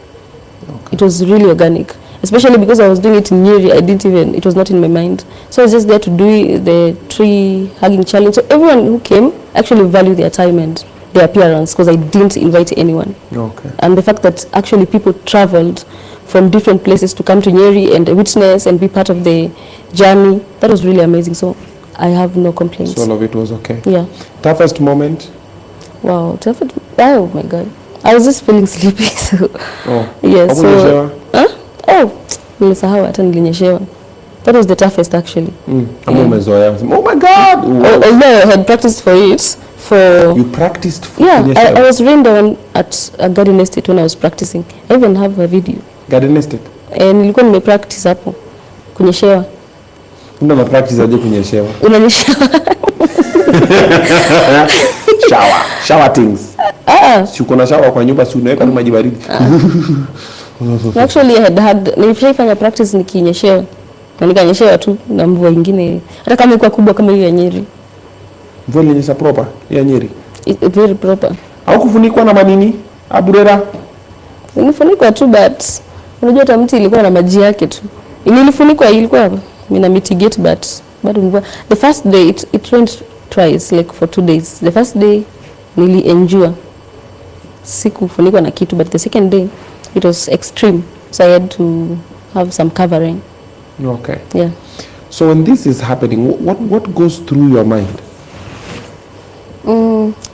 Okay. It was really organic, especially because I was doing it in Nyeri. It was not in my mind. So I was just there to do the tree hugging challenge. So everyone who came actually valued their time and their appearance, because I didn't invite anyone. Okay. And the fact that actually people traveled from different places to come to Nyeri and witness and be part of the journey, that was really amazing. So I have no complaints. So all of it was okay. Yeah. Toughest moment? Wow, oh my God. I was just feeling sleepy. So yeah, so nilisahau hata nilinyeshewa. That was the toughest actually. Oh my God. Although I had practiced for it. You practiced for I was rained on at a garden estate when I was practicing. I even have a video. Garden estate? Nilikuwa nimepractice hapo kunyeshewa. Una practice aje kunyeshewa? Unanyeshewa. Shower things. Si uko na shower kwa nyumba, si unaweka maji baridi. Actually nilifanya practice nikinyeshewa. Na nikanyeshewa tu na mvua nyingine. Hata kama ilikuwa kubwa kama hiyo ya Nyeri. Mvua ilinyesha proper ya Nyeri? Very proper. Au kufunikwa na manini? Aburera? Nilifunikwa tu, but unajua hata mti ilikuwa na maji yake tu. Nilifunikwa, ilikuwa mina mitigate, but bado mvua. The first day it rained twice, like for 2 days. The first day nilienjoy. Sikufunikwa na kitu, but the second day it was extreme. So I had to have some covering. Okay. Yeah. So when this is happening, what goes through your mind?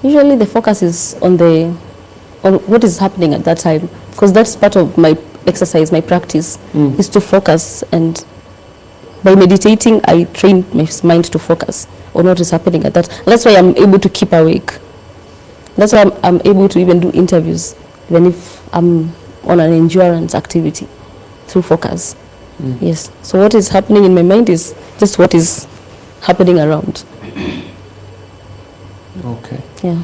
Usually the focus is on what is happening at that time, because that's part of my exercise, my practice is to focus, and by meditating I train my mind to focus on what is happening at that. And that's why I'm able to keep awake. That's why I'm able to even do interviews even if I'm on an endurance activity, through focus. Yes. So what is happening in my mind is just what is happening around. Okay. Yeah.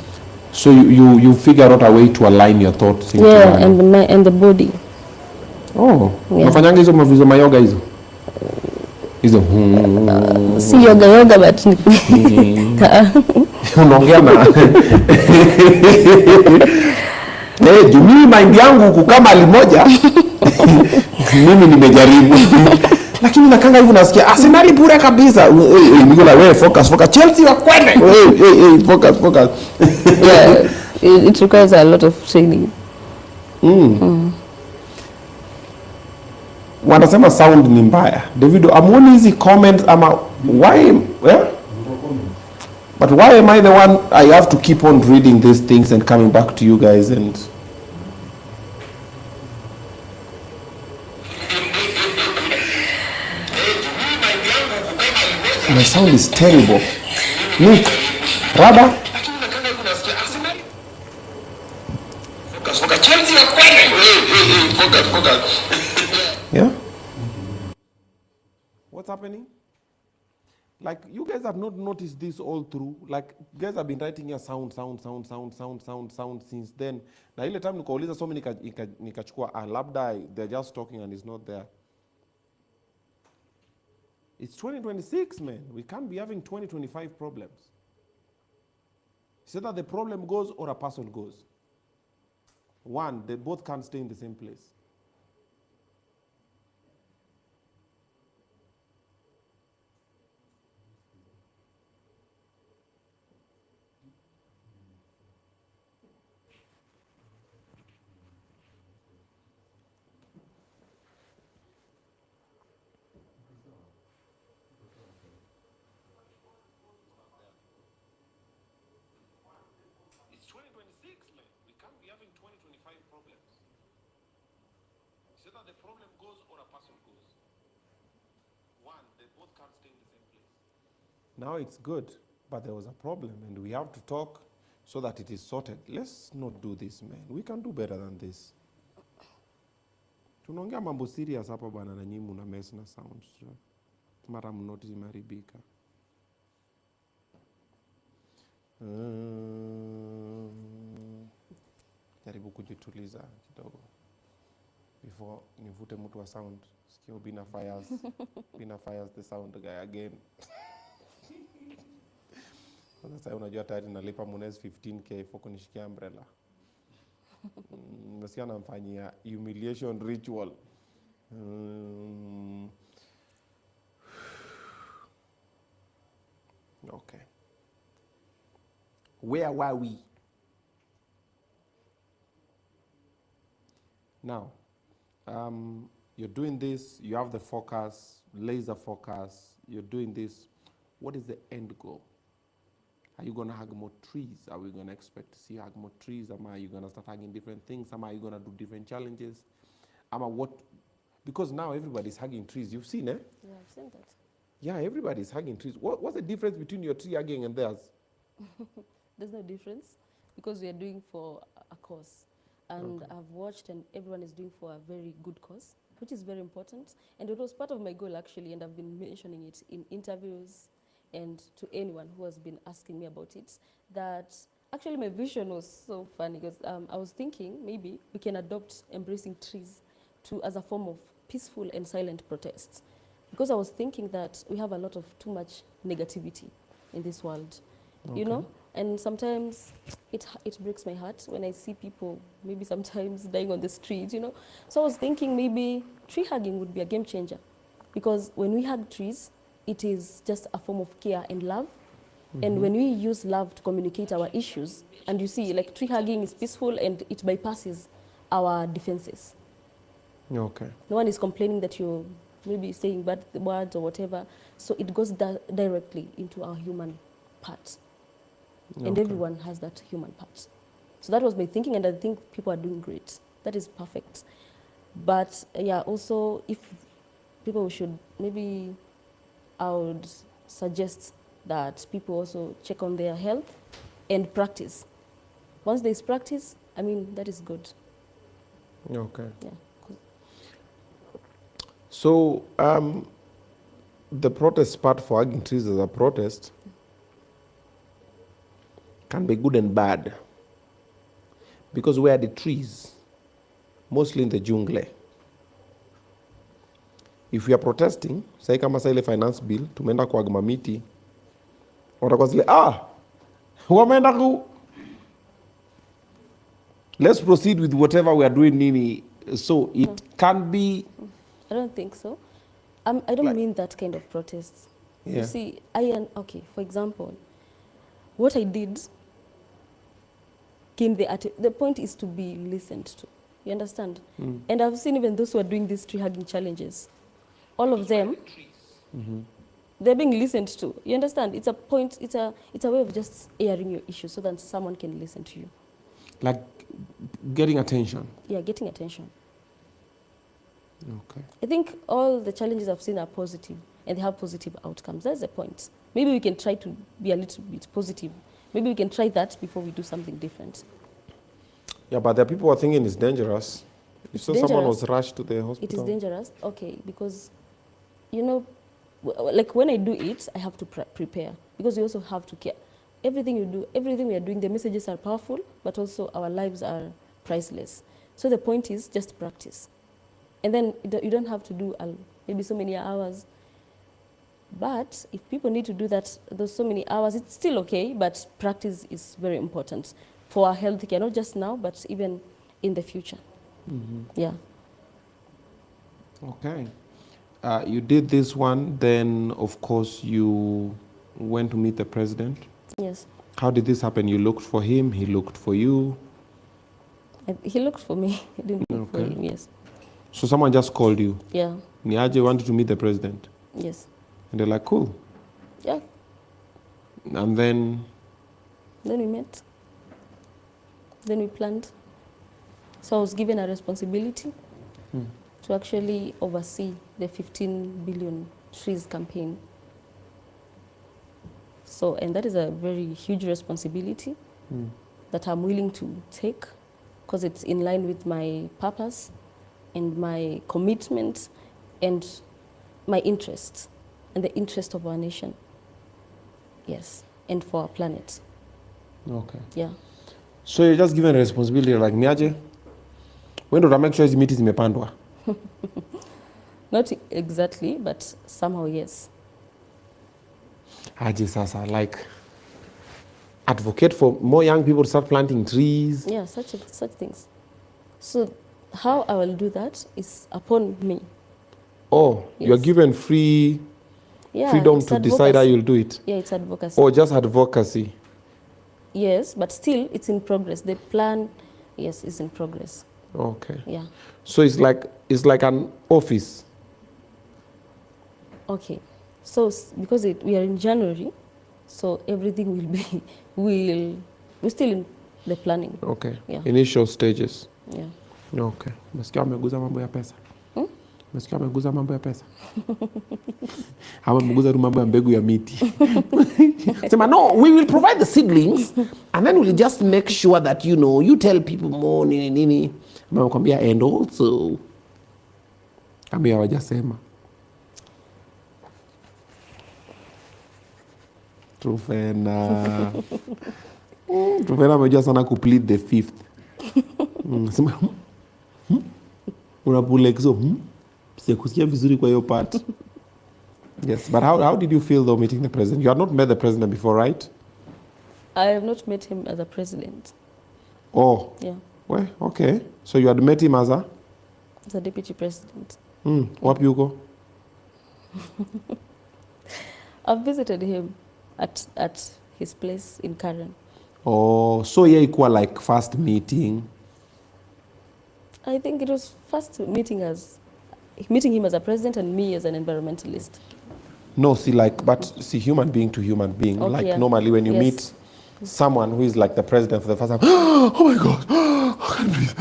So you figure out a way to align your thoughts into one. and the body. Oh. Yeah. Unafanyanga hizo mavizo mayoga hizo? Hizo. Si yoga but unaongea na mimi mind yangu huku kama limoja. Mimi nimejaribu. Lakini nakanga hivi nasikia Arsenal bure kabisa. Niko na wewe focus. Chelsea wakwende. Focus. Yeah, it requires a lot of training. Wanasema sound ni mbaya. Davido, amuoni hizi comments ama why But why am I the one I have to keep on reading these things and coming back to you guys and My sound is terrible. Nick, Rada? Yeah? What's happening? Like, you guys have not noticed this all through. Like, you guys have been writing your sound since then. Na ile time nikauliza so many nikachukua labda they're just talking and it's not there. It's 2026, man. We can't be having 2025 problems. It's either the problem goes or a person goes. One, they both can't stay in the same place. The problem goes or a person goes. One, they both can't stay in the same place. Now it's good, but there was a problem and we have to talk so that it is sorted. Let's not do this, man. We can do better than this. Tunaongea mambo serious hapa bana na nyinyi mna mess na sound. Mara mnoti zimeharibika. Jaribu kujituliza kidogo. Before nivute mtu wa sound, sikia Obinna fires the sound guy again. Sasa unajua tayari nalipa Munez 15k for kunishikia umbrella. Nasikia namfanyia humiliation ritual. Okay. Where were we? Now, you're doing this, you have the focus, laser focus, you're doing this. What is the end goal? Are you going to hug more trees? Are we going to expect to see hug more trees? Are you going to start hugging different things? Are you going to do different challenges? What? Because now everybody's hugging trees. You've seen, eh? Yeah, I've seen that. Yeah, everybody's hugging trees. What's the difference between your tree hugging and theirs? There's no difference because we are doing for a cause. And okay. I've watched and everyone is doing for a very good cause, which is very important. And it was part of my goal actually, and I've been mentioning it in interviews and to anyone who has been asking me about it, that actually my vision was so funny because I was thinking maybe we can adopt embracing trees as a form of peaceful and silent protests. Because I was thinking that we have a lot of too much negativity in this world, you know? And sometimes it breaks my heart when I see people maybe sometimes dying on the street, you know. So I was thinking maybe tree hugging would be a game changer. Because when we hug trees, it is just a form of care and love. And when we use love to communicate our issues, and you see, like tree hugging is peaceful and it bypasses our defenses. Okay. No one is complaining that you're maybe saying bad words or whatever. So it goes directly into our human part. And everyone has that human part. So that was my thinking, and I think people are doing great. That is perfect. But yeah, also if people should, maybe I would suggest that people also check on their health and practice. Once there's practice, I mean, that is good. Okay. Yeah. So the protest part for hugging trees as a protest can be good and bad. Because where are the trees? Mostly in the jungle. If we are protesting, say kama sa ile finance bill, tumeenda kuagma miti, watakuwa zile, wameenda ku... Let's proceed with whatever we are doing, nini. So it can be... I don't think so. I don't mean that kind of protests. Yeah. You see, okay, for example, what I did, the point is to be listened to. You understand? And I've seen even those who are doing these tree hugging challenges, all of them, they're being listened to. You understand? It's a point, it's a way of just airing your issue so that someone can listen to you. Like getting attention. Yeah, getting attention. Okay. I think all the challenges I've seen are positive. and they have positive outcomes. That's the point. Maybe we can try to be a little bit positive. Maybe we can try that before we do something different. Yeah, but the people are thinking it's dangerous. You saw someone was rushed to the hospital. It is dangerous, okay, because, you know, like when I do it, I have to prepare, because you also have to care. Everything you do, everything we are doing, the messages are powerful, but also our lives are priceless. So the point is just practice. And then you don't have to do maybe so many hours. But if people need to do those so many hours, it's still okay, but practice is very important for our health care, not just now, but even in the future. Yeah. Okay. You did this one, then of course you went to meet the president. Yes. How did this happen? You looked for him, he looked for you? He looked for me. He didn't look for him, yes. So someone just called you? Yeah. Niaje wanted to meet the president? Yes. And they're like, cool. Yeah. And then? Then we met. Then we planned. So I was given a responsibility to actually oversee the 15 billion trees campaign. So, and that is a very huge responsibility that I'm willing to take, because it's in line with my purpose and my commitment and my interest and the interest of our nation. Yes, and for our planet. Okay. Yeah. So you're just given a responsibility like Niaje? When do I make sure hizi miti zimepandwa? Not exactly, but somehow yes. Aje sasa, like advocate for more young people to start planting trees. Yeah, such things. So how I will do that is upon me. Oh, yes. You're given freedom to decide how you'll do it. Yeah, it's advocacy. Or just advocacy. Yes, but still it's in progress. The plan, yes, is in progress. Okay. Yeah. So it's like an office. Okay. So because we are in January, so everything will be we're still in the planning. Okay. Yeah. Initial stages. Yeah. Okay. Umesikia ameguza mambo ya pesa? Umesikia ameguza mambo ya pesa? Hawa ameguza tu mambo ya mbegu ya miti. Sema, no, we will provide the seedlings and then we'll just make sure that, you know, you tell people more nini. Mama and also kama hawajasema. Truphena. Truphena amejua sana kuplead the fifth. Sema, unapulekzo, sikusikia vizuri kwa hiyo part. Yes, but how did you feel though meeting the president? You had not met the president before, right? I have not met him as a president. Oh. Yeah. Well, okay. So you had met him as a deputy president. Wapi uko? I've visited him at his place in Karen. Oh, so yeah, ikuwa like first meeting. I think it was first meeting him as a president and me as an environmentalist. No, see human being to human being. Okay, like yeah. Normally when you meet someone who is like the president for the first time, oh my God, I can't breathe.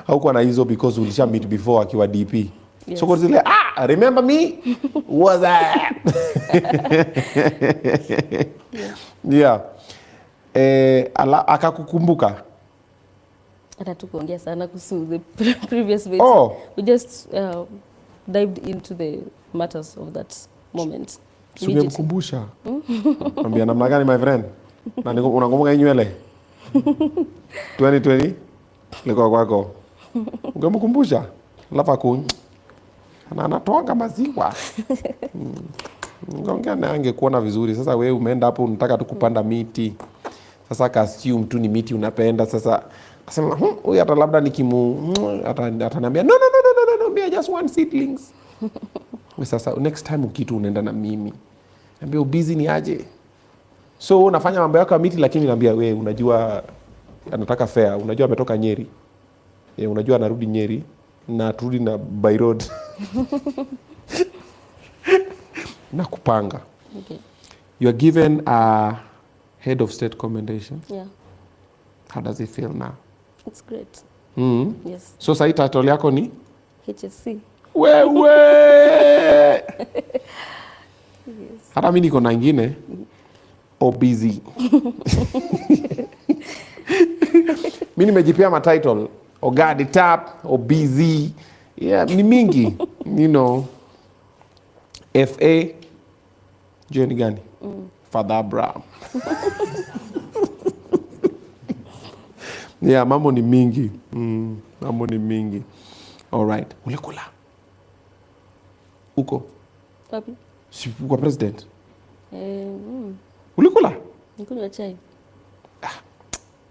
Haukuwa na hizo because ulisha meet before akiwa DP. Yes. So kwa zile, remember me? Was that? Yeah. Akakukumbuka? Hata tukuongea sana kuhusu the previous meeting. Oh. We just dived into the matters of that moment. Ungemkumbusha. Ambia namna gani my friend? Na unakumbuka nywele? 2020 liko kwako. Ungemkumbusha? Alafu anatoanga maziwa. Ngongea na angekuona vizuri. Sasa wewe umeenda hapo unataka tu kupanda miti. Sasa ka-assume tu ni miti unapenda. Sasa akasema huyu hata labda ataniambia no, me I just want seedlings. Sasa next time ukitu unaenda na mimi. Niambia busy ni aje. So unafanya mambo yako ya miti lakini niambia wewe unajua anataka fair, unajua ametoka Nyeri. Unajua anarudi Nyeri na turudi na by road. Na kupanga. Okay. You are given a head of state commendation. Yeah. How does it feel now? It's great. Mm-hmm. Yes. So sai title yako ni? HSC. Wewe. Hata mimi niko na nyingine. Busy. Mimi nimejipea ma title. Oga the Tap, Busy. Yeah, ni mingi. You know. FA. Jeni gani? Father Abraham. Yeah, mambo ni mingi. Mambo ni mingi. All right. Ulikula? Uko? Wapi? Si kwa president. Ulikula? Nikunywa chai.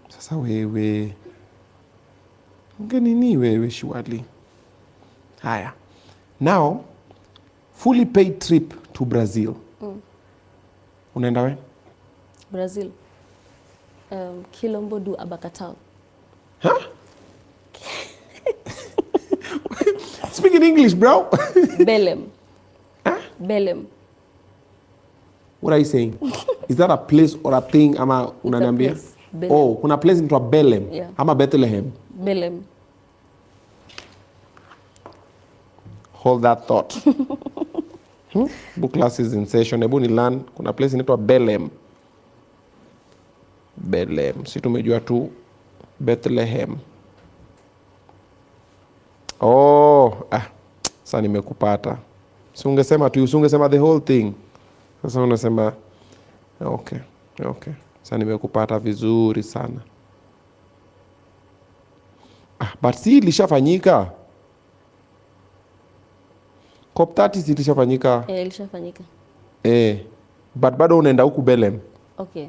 Sasa wewe. Nini wewe shwali? Haya. Now, fully paid trip to Brazil. Unaenda we? Brazil. Quilombo do Abacatao. Huh? Speak in English, bro. Belém. Huh? Belém. What are you saying? Is that a place or a thing? Ama unaniambia? Oh, kuna place into a Belém. Yeah. Ama Bethlehem. Belém. Hold that thought. Book class is in session. Ebu ni learn. Kuna place inaitwa Belém. Belém. Si tumejua tu Bethlehem. Oh, sasa nimekupata. Si ungesema tu, si ungesema the whole thing. Sasa unasema okay. Sasa nimekupata vizuri sana. But si ilishafanyika. COP30 si ilishafanyika. Ilishafanyika. But bado unaenda huku Belém. Okay.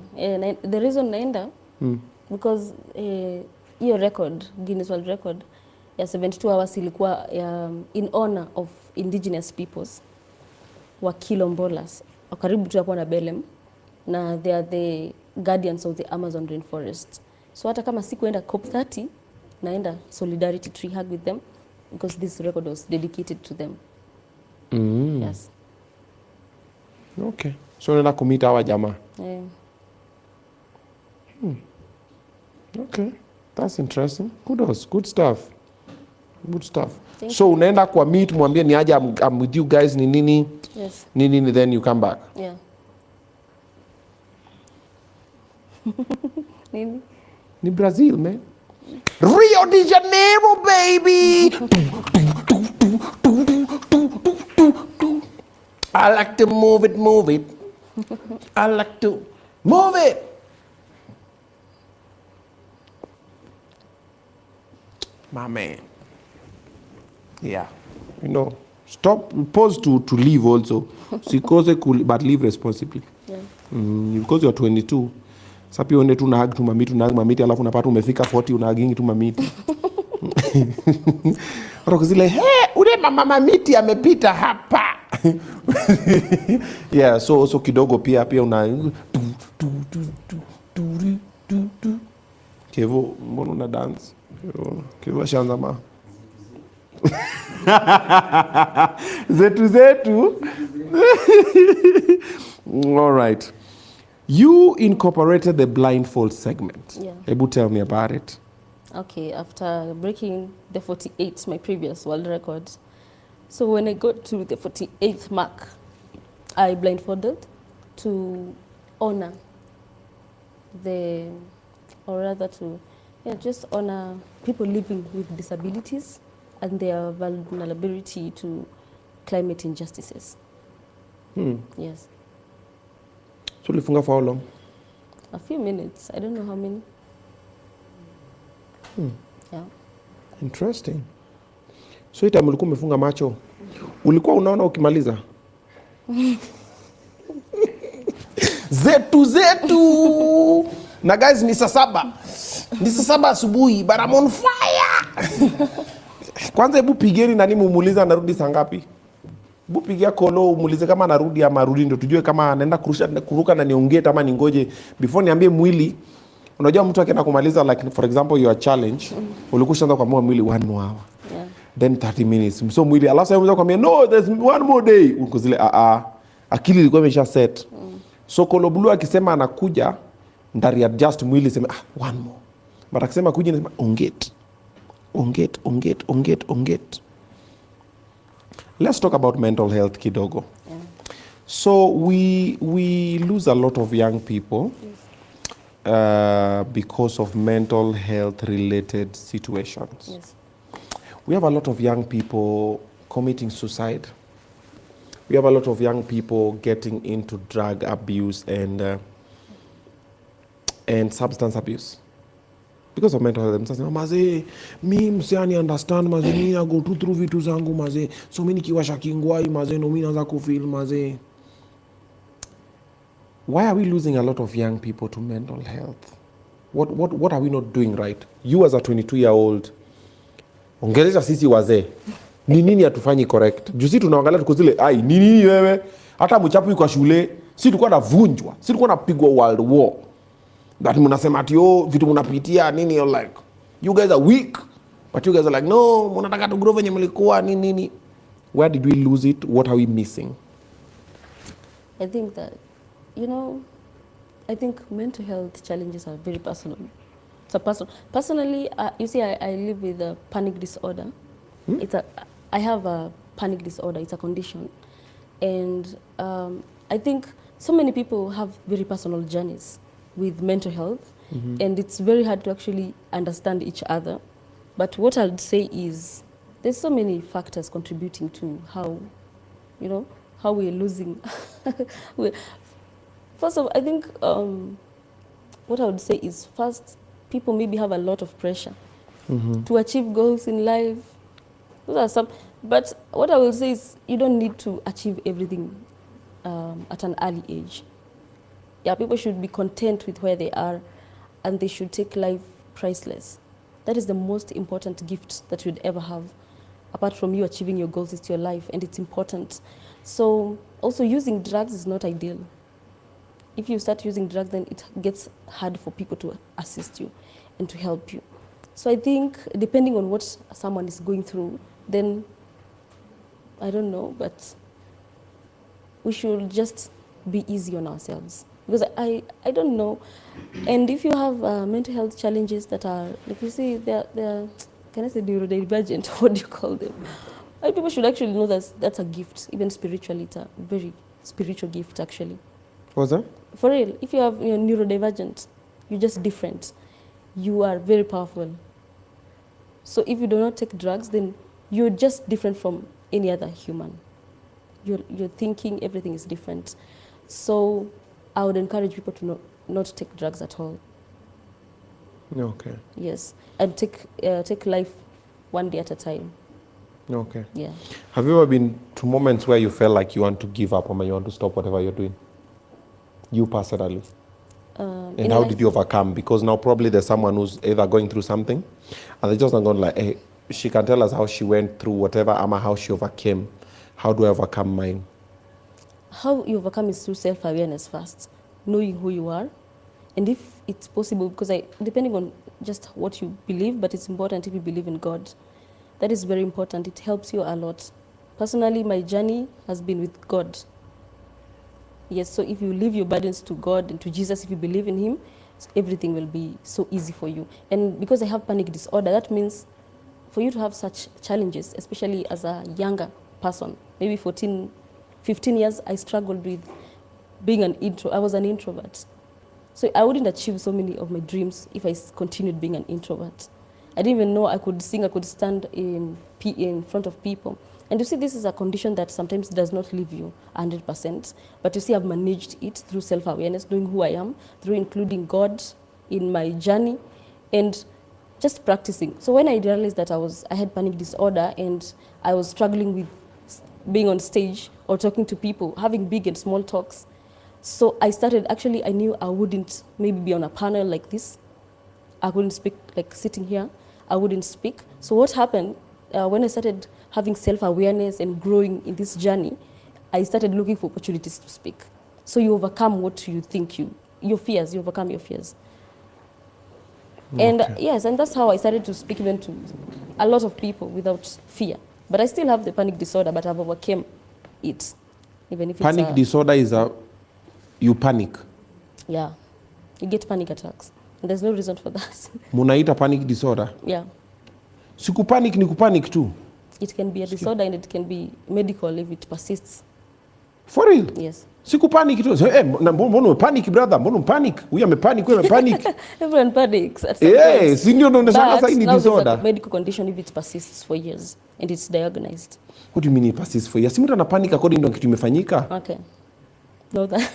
The reason naenda because hiyo record, Guinness World Record ya 72 hours ilikuwa in honor of indigenous peoples wa Quilombolas. Karibu tu hapo na Belém, na they are the guardians of the Amazon rainforest. So hata kama sikuenda COP30, naenda solidarity tree hug with them because this record was dedicated to them. Yes. Okay. So unaenda kumita hawa jamaa. Yeah. Okay. That's interesting. Kudos. Good stuff. Thank So unaenda kwa meet, mwambie ni aje, I'm with you guys, ni nini? Yes. Nini, then you come back. Yeah. Nini? Ni Brazil, man. Rio de Janeiro, baby. I like to move it. I like to move it. My man. Yeah. You know, stop, pause to leave also. But leave responsibly. Yeah. Because you're 22. Sasa pia uende tu na hug tu mamiti alafu unapata umefika 40 unahagingi tu mamiti. Roho zile ule mama mamiti amepita hapa. Yeah, so kidogo pia una Kevo, mbona una dance? Kevo shanza ma. Zetu. All right. You incorporated the blindfold segment. Yeah. Ebu tell me about it. Okay, after breaking the 48, my previous world record. So when I got to the 48th mark, I blindfolded to honor just honor people living with disabilities and their vulnerability to climate injustices. Yes. So ulifunga for how long? A few minutes. I don't know how many. Yeah. Interesting. So ita ulikuwa umefunga macho. Ulikuwa unaona ukimaliza? Zetu. Na guys ni saa 7. Ni saa 7 asubuhi, but I'm on fire. Kwanza hebu pigeni nani mumuuliza anarudi saa ngapi? Hebu pigia kolo umuulize kama anarudi ama arudi ndio tujue kama anaenda kuruka na niongee ama ningoje before niambie mwili. Unajua mtu akienda kumaliza like for example your challenge, ulikuwa ushaanza kuambia mwili 1 more hour. Yeah. Then 30 minutes. So mwili alafu sasa unaweza kuambia no there's 1 more day. Uko zile akili ilikuwa imesha set. So Kolo Blue akisema anakuja ndari adjust mwili sema 1 more. But akisema kuja nasema onget. Let's talk about mental health kidogo. Yeah. So we lose a lot of young people because of mental health related situations. Yes. We have a lot of young people committing suicide. We have a lot of young people getting into drug abuse and substance abuse because of mental health. Msasa mazee, mi msiani understand mazee, mi na go through vitu zangu mazee, so mi nikiwasha kingwai mazee, no mi naanza kufeel mazee. Why are we losing a lot of young people to mental health? What are we not doing right? You as a 22-year-old, ongeleza sisi wazee, ni nini hatufanyi correct? Juzi tunaangalia tuko zile, ai, ni nini wewe? Hata mchapu kwa shule, si tulikuwa navunjwa, si tulikuwa napigwa world war. That mnasema ati vitu mnapitia nini, you're like, you guys are weak. But you guys are like, no, mnataka tu grow venye mlikuwa nini. Where did we lose it? What are we missing? I think that, you know, I think mental health challenges are very personal. It's a personally, you see, I live with a panic disorder. I have a panic disorder. It's a condition, and I think so many people have very personal journeys with mental health, and it's very hard to actually understand each other. But what I'd say is there's so many factors contributing to how, you know, how we're losing. First of all, I think what I would say is first, people maybe have a lot of pressure to achieve goals in life. Those are some, but what I will say is you don't need to achieve everything at an early age. Yeah, people should be content with where they are, and they should take life priceless. That is the most important gift that you'd ever have. Apart from you achieving your goals, it's your life, and it's important. So also using drugs is not ideal. If you start using drugs, then it gets hard for people to assist you and to help you. So I think depending on what someone is going through, then I don't know, but we should just be easy on ourselves. Because I don't know. And if you have mental health challenges that are, like you see, they're can I say neurodivergent? What do you call them? People should actually know that that's a gift, even spiritually. It's a very spiritual gift, actually. What's that? For real, if you have neurodivergent, you're just different. You are very powerful. So if you do not take drugs, then you're just different from any other human. You're thinking, everything is different. So I would encourage people to not take drugs at all. Okay. Yes, and take life one day at a time. Okay. Yeah. Have you ever been to moments where you felt like you want to give up or you want to stop whatever you're doing? You personally? And how did you overcome? Because now probably there's someone who's either going through something and they're just not going like, hey, she can tell us how she went through whatever, ama how she overcame. How do I overcome mine? How you overcome is through self-awareness first, knowing who you are, and if it's possible, because depending on just what you believe, but it's important if you believe in God. That is very important. It helps you a lot. Personally, my journey has been with God. Yes, so if you leave your burdens to God and to Jesus, if you believe in Him, everything will be so easy for you. And because I have panic disorder, that means for you to have such challenges, especially as a younger person, maybe 14, 15 years, I struggled with being I was an introvert. So I wouldn't achieve so many of my dreams if I continued being an introvert. I didn't even know I could sing, I could stand in front of people. And you see, this is a condition that sometimes does not leave you 100%. But you see, I've managed it through self-awareness, knowing who I am, through including God in my journey, and just practicing. So when I realized that I had panic disorder and I was struggling with being on stage or talking to people, having big and small talks, so I started, actually, I knew I wouldn't maybe be on a panel like this. I wouldn't speak, like sitting here, I wouldn't speak. So what happened, when I started having self-awareness and growing in this journey, I started looking for opportunities to speak. So you overcome what you think your fears, you overcome your fears. Okay. And yes, and that's how I started to speak even to a lot of people without fear. But I still have the panic disorder, but I've overcome it. Even if panic disorder is you panic? Yeah, you get panic attacks. And there's no reason for that. Munaita panic disorder? Yeah. Sikupanic ni kupanic too. It can be a disorder and it can be medical if it persists. For real? Yes. Siku panic tu. Mbona panic brother? Mbona panic? Huyu amepanic, huyu amepanic. Everyone panics at some point. Si ndio unashangaa sasa ni disorder. A medical condition if it persists for years and it's diagnosed. What do you mean it persists for years? Si mtu ana panic according to kitu imefanyika. Okay. No that.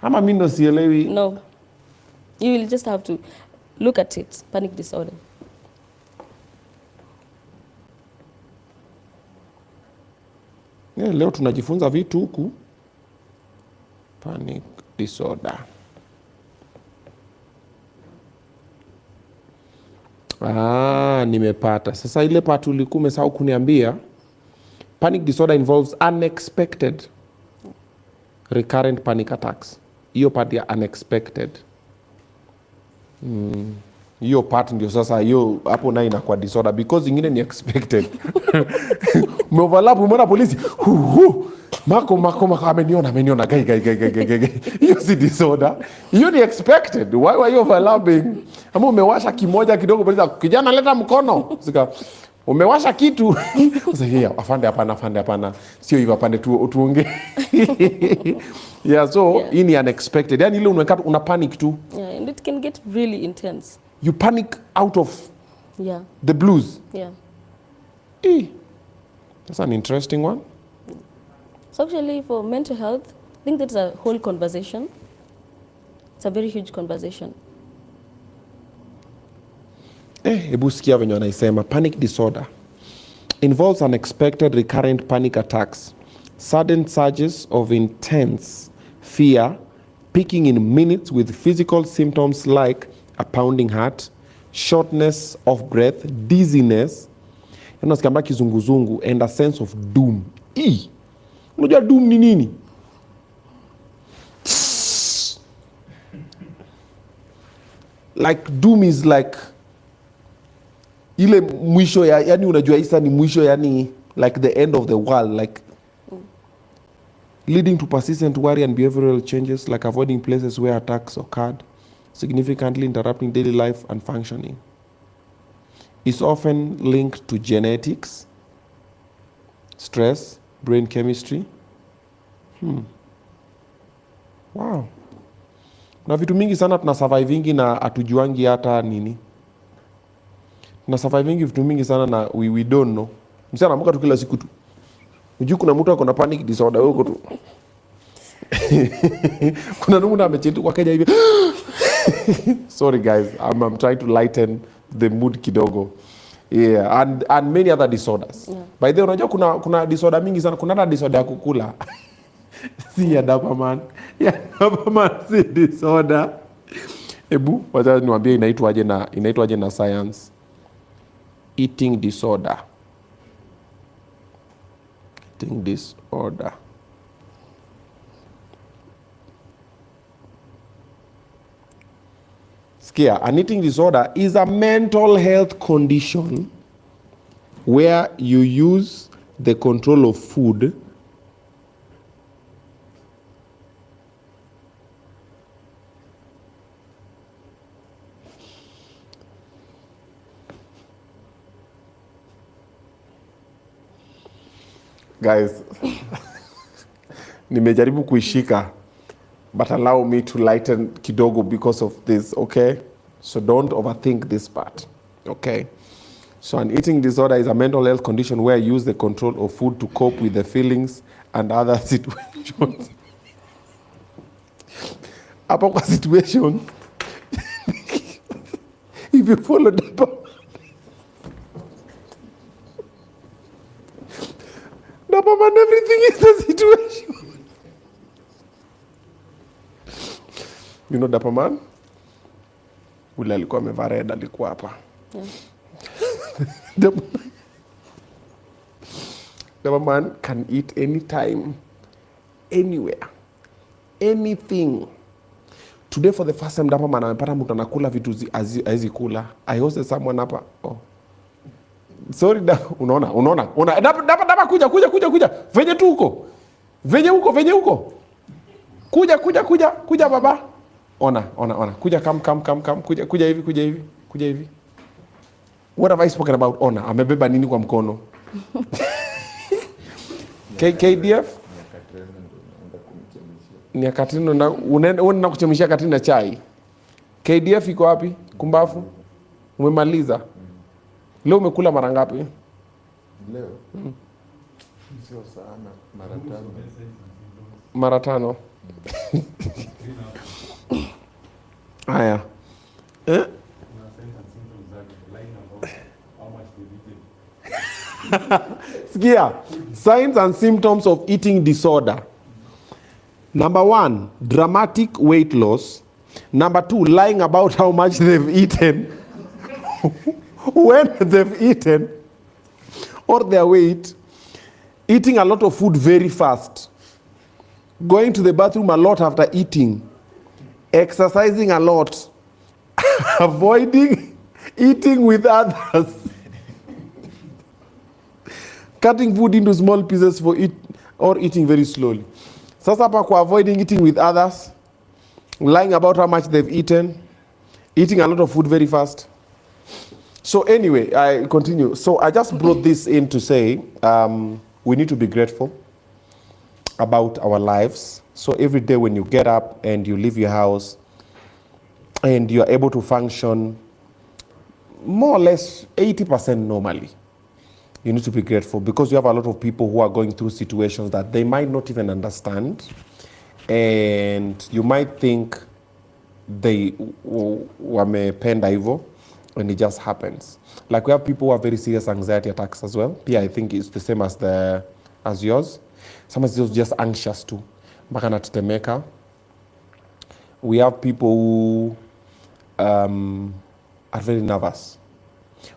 Ama mimi ndo sielewi. No. You will just have to look at it. Panic disorder. Leo tunajifunza vitu huku. Panic disorder. Nimepata. Sasa ile part ulikuwa umesahau kuniambia. Panic disorder involves unexpected recurrent panic attacks. Hiyo part ya unexpected. Hiyo part ndio sasa hiyo hapo na inakuwa disorder because ingine ni expected. Umeoverlap umeona polisi. Mako ameniona gai. Hiyo si disorder. Hiyo ni expected. Why were you overlapping? Ama umewasha kimoja kidogo polisi kijana leta mkono. Sika umewasha kitu. Sasa afande hapana. Sio hivyo afande tuongee. So hii ni unexpected. Yaani ile una panic tu. Yeah, and it can get really intense. You panic out of the blues. Yeah. That's an interesting one. So actually for mental health, I think that's a whole conversation. It's a very huge conversation. Hebu sikia venye wanaisema. Panic disorder involves unexpected recurrent panic attacks, sudden surges of intense fear, peaking in minutes with physical symptoms like a pounding heart, shortness of breath, dizziness, unasikia kizunguzungu, and a sense of doom. Unajua doom ni nini? Like doom is like ile mwisho yani unajua isa ni mwisho yani like the end of the world, like leading to persistent worry and behavioral changes like avoiding places where attacks occurred, significantly interrupting daily life and functioning. It's often linked to genetics, stress, brain chemistry. Wow. Na vitu mingi sana tunasurvivingi na hatujuangi hata nini. Tunasurvivingi vitu mingi sana na we don't know. Msana anaamka tu kila siku tu. Unajua kuna mtu akona panic disorder huko tu. Kuna ndugu amechetu kwa Kenya hivi. Sorry guys, I'm trying to lighten the mood kidogo. Yeah, and many other disorders. Yeah. By the way, unajua kuna disorder mingi sana. Kuna disorder ya kukula. Si ya dopamine. Ya dopamine si disorder. Ebu, wacha niwaambie inaitwaje na science. Eating disorder. Eating disorder. Skia, an eating disorder is a mental health condition where you use the control of food guys. Nimejaribu kuishika, but allow me to lighten kidogo because of this, okay? So don't overthink this part, okay? So an eating disorder is a mental health condition where you use the control of food to cope with the feelings and other situations. Hapo kwa situation, if you follow dopamine, everything is the situation. You know dopamine? Ule alikuwa amevaa red alikuwa hapa. Dopamine can eat anytime, anywhere, anything. Today for the first time dopamine amepata mtu anakula vitu hazi kula. I hosted someone hapa. Sorry unaona. Dapa kuja. Venye tu huko. Venye huko. Kuja baba. Ona. Kuja come. Kuja hivi. What have I spoken about honor? Amebeba nini kwa mkono? KDF? Ni Katrina na unaenda kuchemshia Katrina chai. KDF iko wapi? Kumbafu? Umemaliza? Leo umekula mara ngapi? Leo? Sio sana, mara tano. Haya. Sikia, signs and symptoms of eating disorder. Number 1, dramatic weight loss. Number 2, lying about how much they've eaten, when they've eaten, or their weight. Eating a lot of food very fast. Going to the bathroom a lot after eating. Exercising a lot. Avoiding eating with others. Cutting food into small pieces for or eating very slowly. Sasa hapa kwa avoiding eating with others, lying about how much they've eaten, eating a lot of food very fast. So anyway, I continue. So I just brought this in to say we need to be grateful about our lives. So every day when you get up and you leave your house and you are able to function more or less 80% normally, you need to be grateful because you have a lot of people who are going through situations that they might not even understand, and you might think they wamependa hivyo, and it just happens. Like we have people who have very serious anxiety attacks as well. Yeah, I think it's the same as yours. Some of those just anxious too. Mpaka natetemeka. We have people who are very nervous.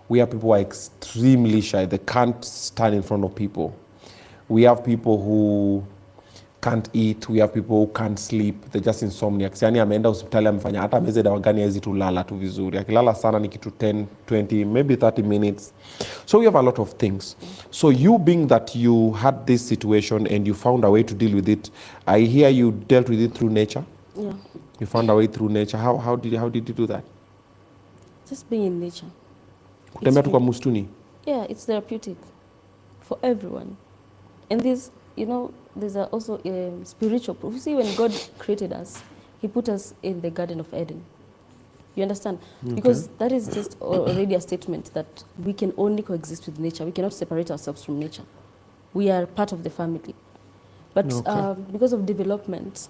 We have people who are extremely shy. They can't stand in front of people. We have people who can't eat. We have people who can't sleep. They're just insomniacs. Yani ameenda hospitali amefanya hata meze dawa gani hawezi tu lala tu vizuri. Akilala sana ni kitu 10, 20, maybe 30 minutes. So we have a lot of things. So you being that you had this situation and you found a way to deal with it, I hear you dealt with it through nature. Yeah. You found a way through nature. How did you do that? Just being in nature. Kutembea tu kwa msituni. Yeah, it's therapeutic for everyone. And this, you know, there's also a spiritual proof. You see, when God created us, He put us in the Garden of Eden. You understand? Okay. Because that is just already a statement that we can only coexist with nature. We cannot separate ourselves from nature. We are part of the family. But because of development,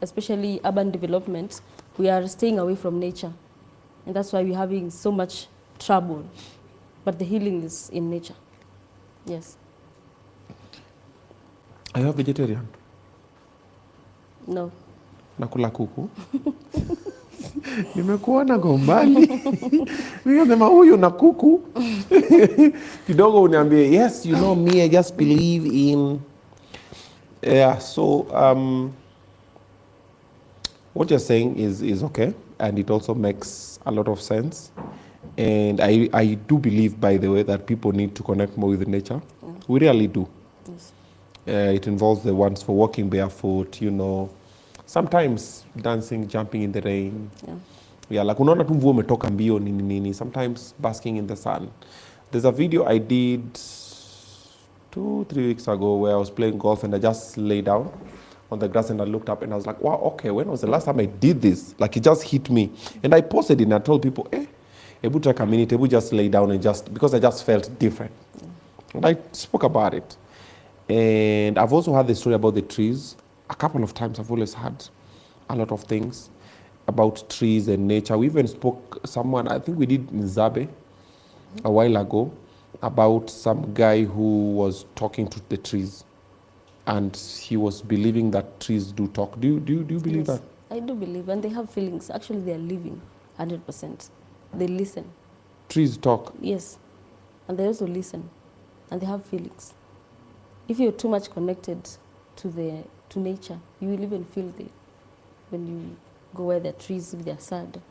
especially urban development, we are staying away from nature. And that's why we're having so much trouble. But the healing is in nature. Yes. Are you a vegetarian? No. Nakula kuku. Nimekuona gombali. Nikasema huyu na kuku. Kidogo uniambie, yes, you know me, I just believe in. Yeah, so what you're saying is okay, and it also makes a lot of sense. And I do believe, by the way, that people need to connect more with nature. We really do. Yes. It involves the ones for walking barefoot, you know, sometimes dancing, jumping in the rain. Yeah, like unaona tu mvua umetoka mbio nini, sometimes basking in the sun. There's a video I did 2-3 weeks ago where I was playing golf and I just lay down on the grass and I looked up and I was like, wow, okay, when was the last time I did this? Like it just hit me. And I posted it and I told people, Ebu take a minute, Ebu just lay down and because I just felt different. And I spoke about it. And I've also had the story about the trees. A couple of times I've always had a lot of things about trees and nature. We even spoke someone, I think we did in Zabe a while ago, about some guy who was talking to the trees. And he was believing that trees do talk. Do you believe that? I do believe, and they have feelings. Actually, they are living 100%. They listen. Trees talk? Yes. And they also listen. And they have feelings. If you're too much connected to nature, you will even feel when you go where there are trees, if they are sad.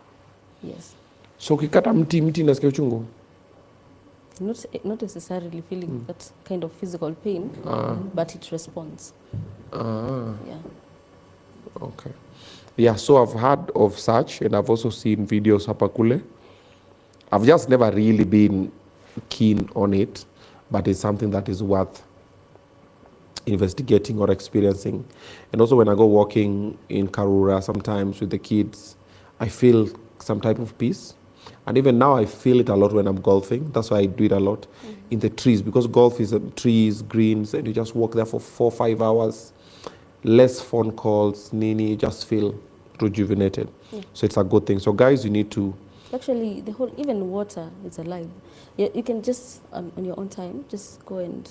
Yes. So ukikata mti inasikia uchungu? Not necessarily feeling that kind of physical pain, but it responds. Yeah. Okay. Yeah, so I've heard of such, and I've also seen videos hapa kule I've just never really been keen on it, but it's something that is worth investigating or experiencing. And also when I go walking in Karura sometimes with the kids, I feel some type of peace. And even now I feel it a lot when I'm golfing. That's why I do it a lot in the trees, because golf is trees, greens, and you just walk there for 4 or 5 hours. Less phone calls, Nini, you just feel rejuvenated. So it's a good thing. So guys, you need to... Actually, the whole, even water is alive. You can just, on your own time, just go and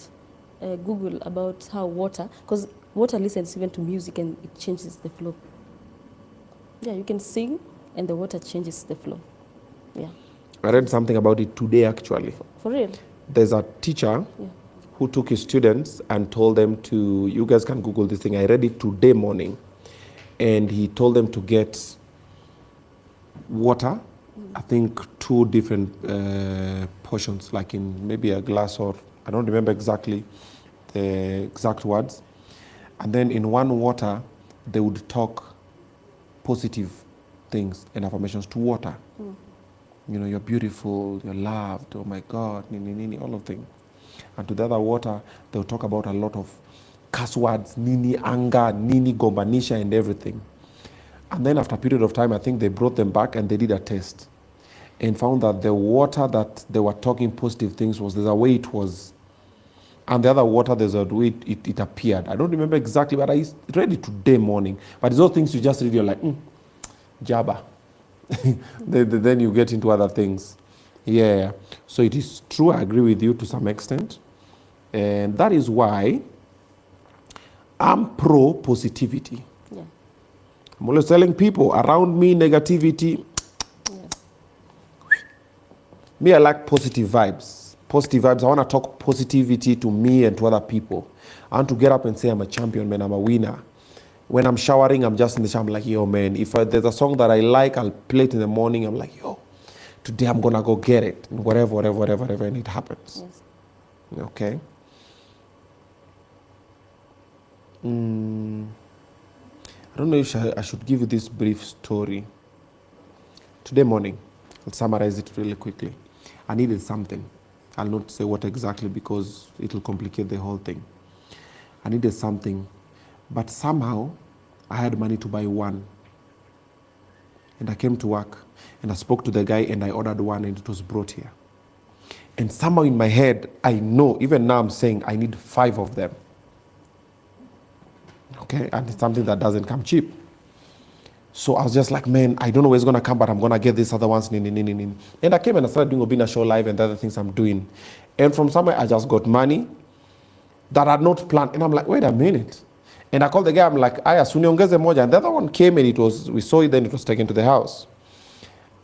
Google about how water, because water listens even to music and it changes the flow. Yeah, you can sing and the water changes the flow. Yeah. I read something about it today, actually. For real? There's a teacher who took his students and told them to, you guys can Google this thing, I read it today morning, and he told them to get water, I think 2 different portions, like in maybe a glass, or I don't remember exactly the exact words, and then in one water they would talk positive things and affirmations to water. You know, you're beautiful, you're loved, oh my God, nini, nini, all of things. And to the other water, they'll talk about a lot of curse words, nini, anger, nini, gombanisha, and everything. And then after a period of time, I think they brought them back and they did a test and found that the water that they were talking positive things was, there's a way it was, and the other water, there's a way it appeared. I don't remember exactly, but I read it today morning. But it's those things you just read, you're like, Jabba. Then you get into other things. Yeah. So it is true, I agree with you to some extent. And that is why I'm pro positivity. Yeah. I'm always telling people around me, negativity. Me, I like positive vibes. Positive vibes. I want to talk positivity to me and to other people. I want to get up and say I'm a champion, man, I'm a winner. When I'm showering, I'm just in the shower, I'm like, yo, man, if there's a song that I like, I'll play it in the morning. I'm like, yo, today I'm going to go get it. And whatever, and it happens. Yes. Okay? I don't know if I should give you this brief story. Today morning, I'll summarize it really quickly. I needed something. I'll not say what exactly because it will complicate the whole thing. I needed something, but somehow I had money to buy one. And I came to work and I spoke to the guy and I ordered one and it was brought here. And somehow in my head, I know, even now I'm saying I need 5 of them. Okay, and it's something that doesn't come cheap. So I was just like, man, I don't know where it's going to come, but I'm going to get these other ones. And I came and I started doing Obinna Show live and the other things I'm doing. And from somewhere, I just got money that I had not planned. And I'm like, wait a minute. And I called the guy, I'm like, aya, suniongeze moja. And the other one came and we saw it, then it was taken to the house.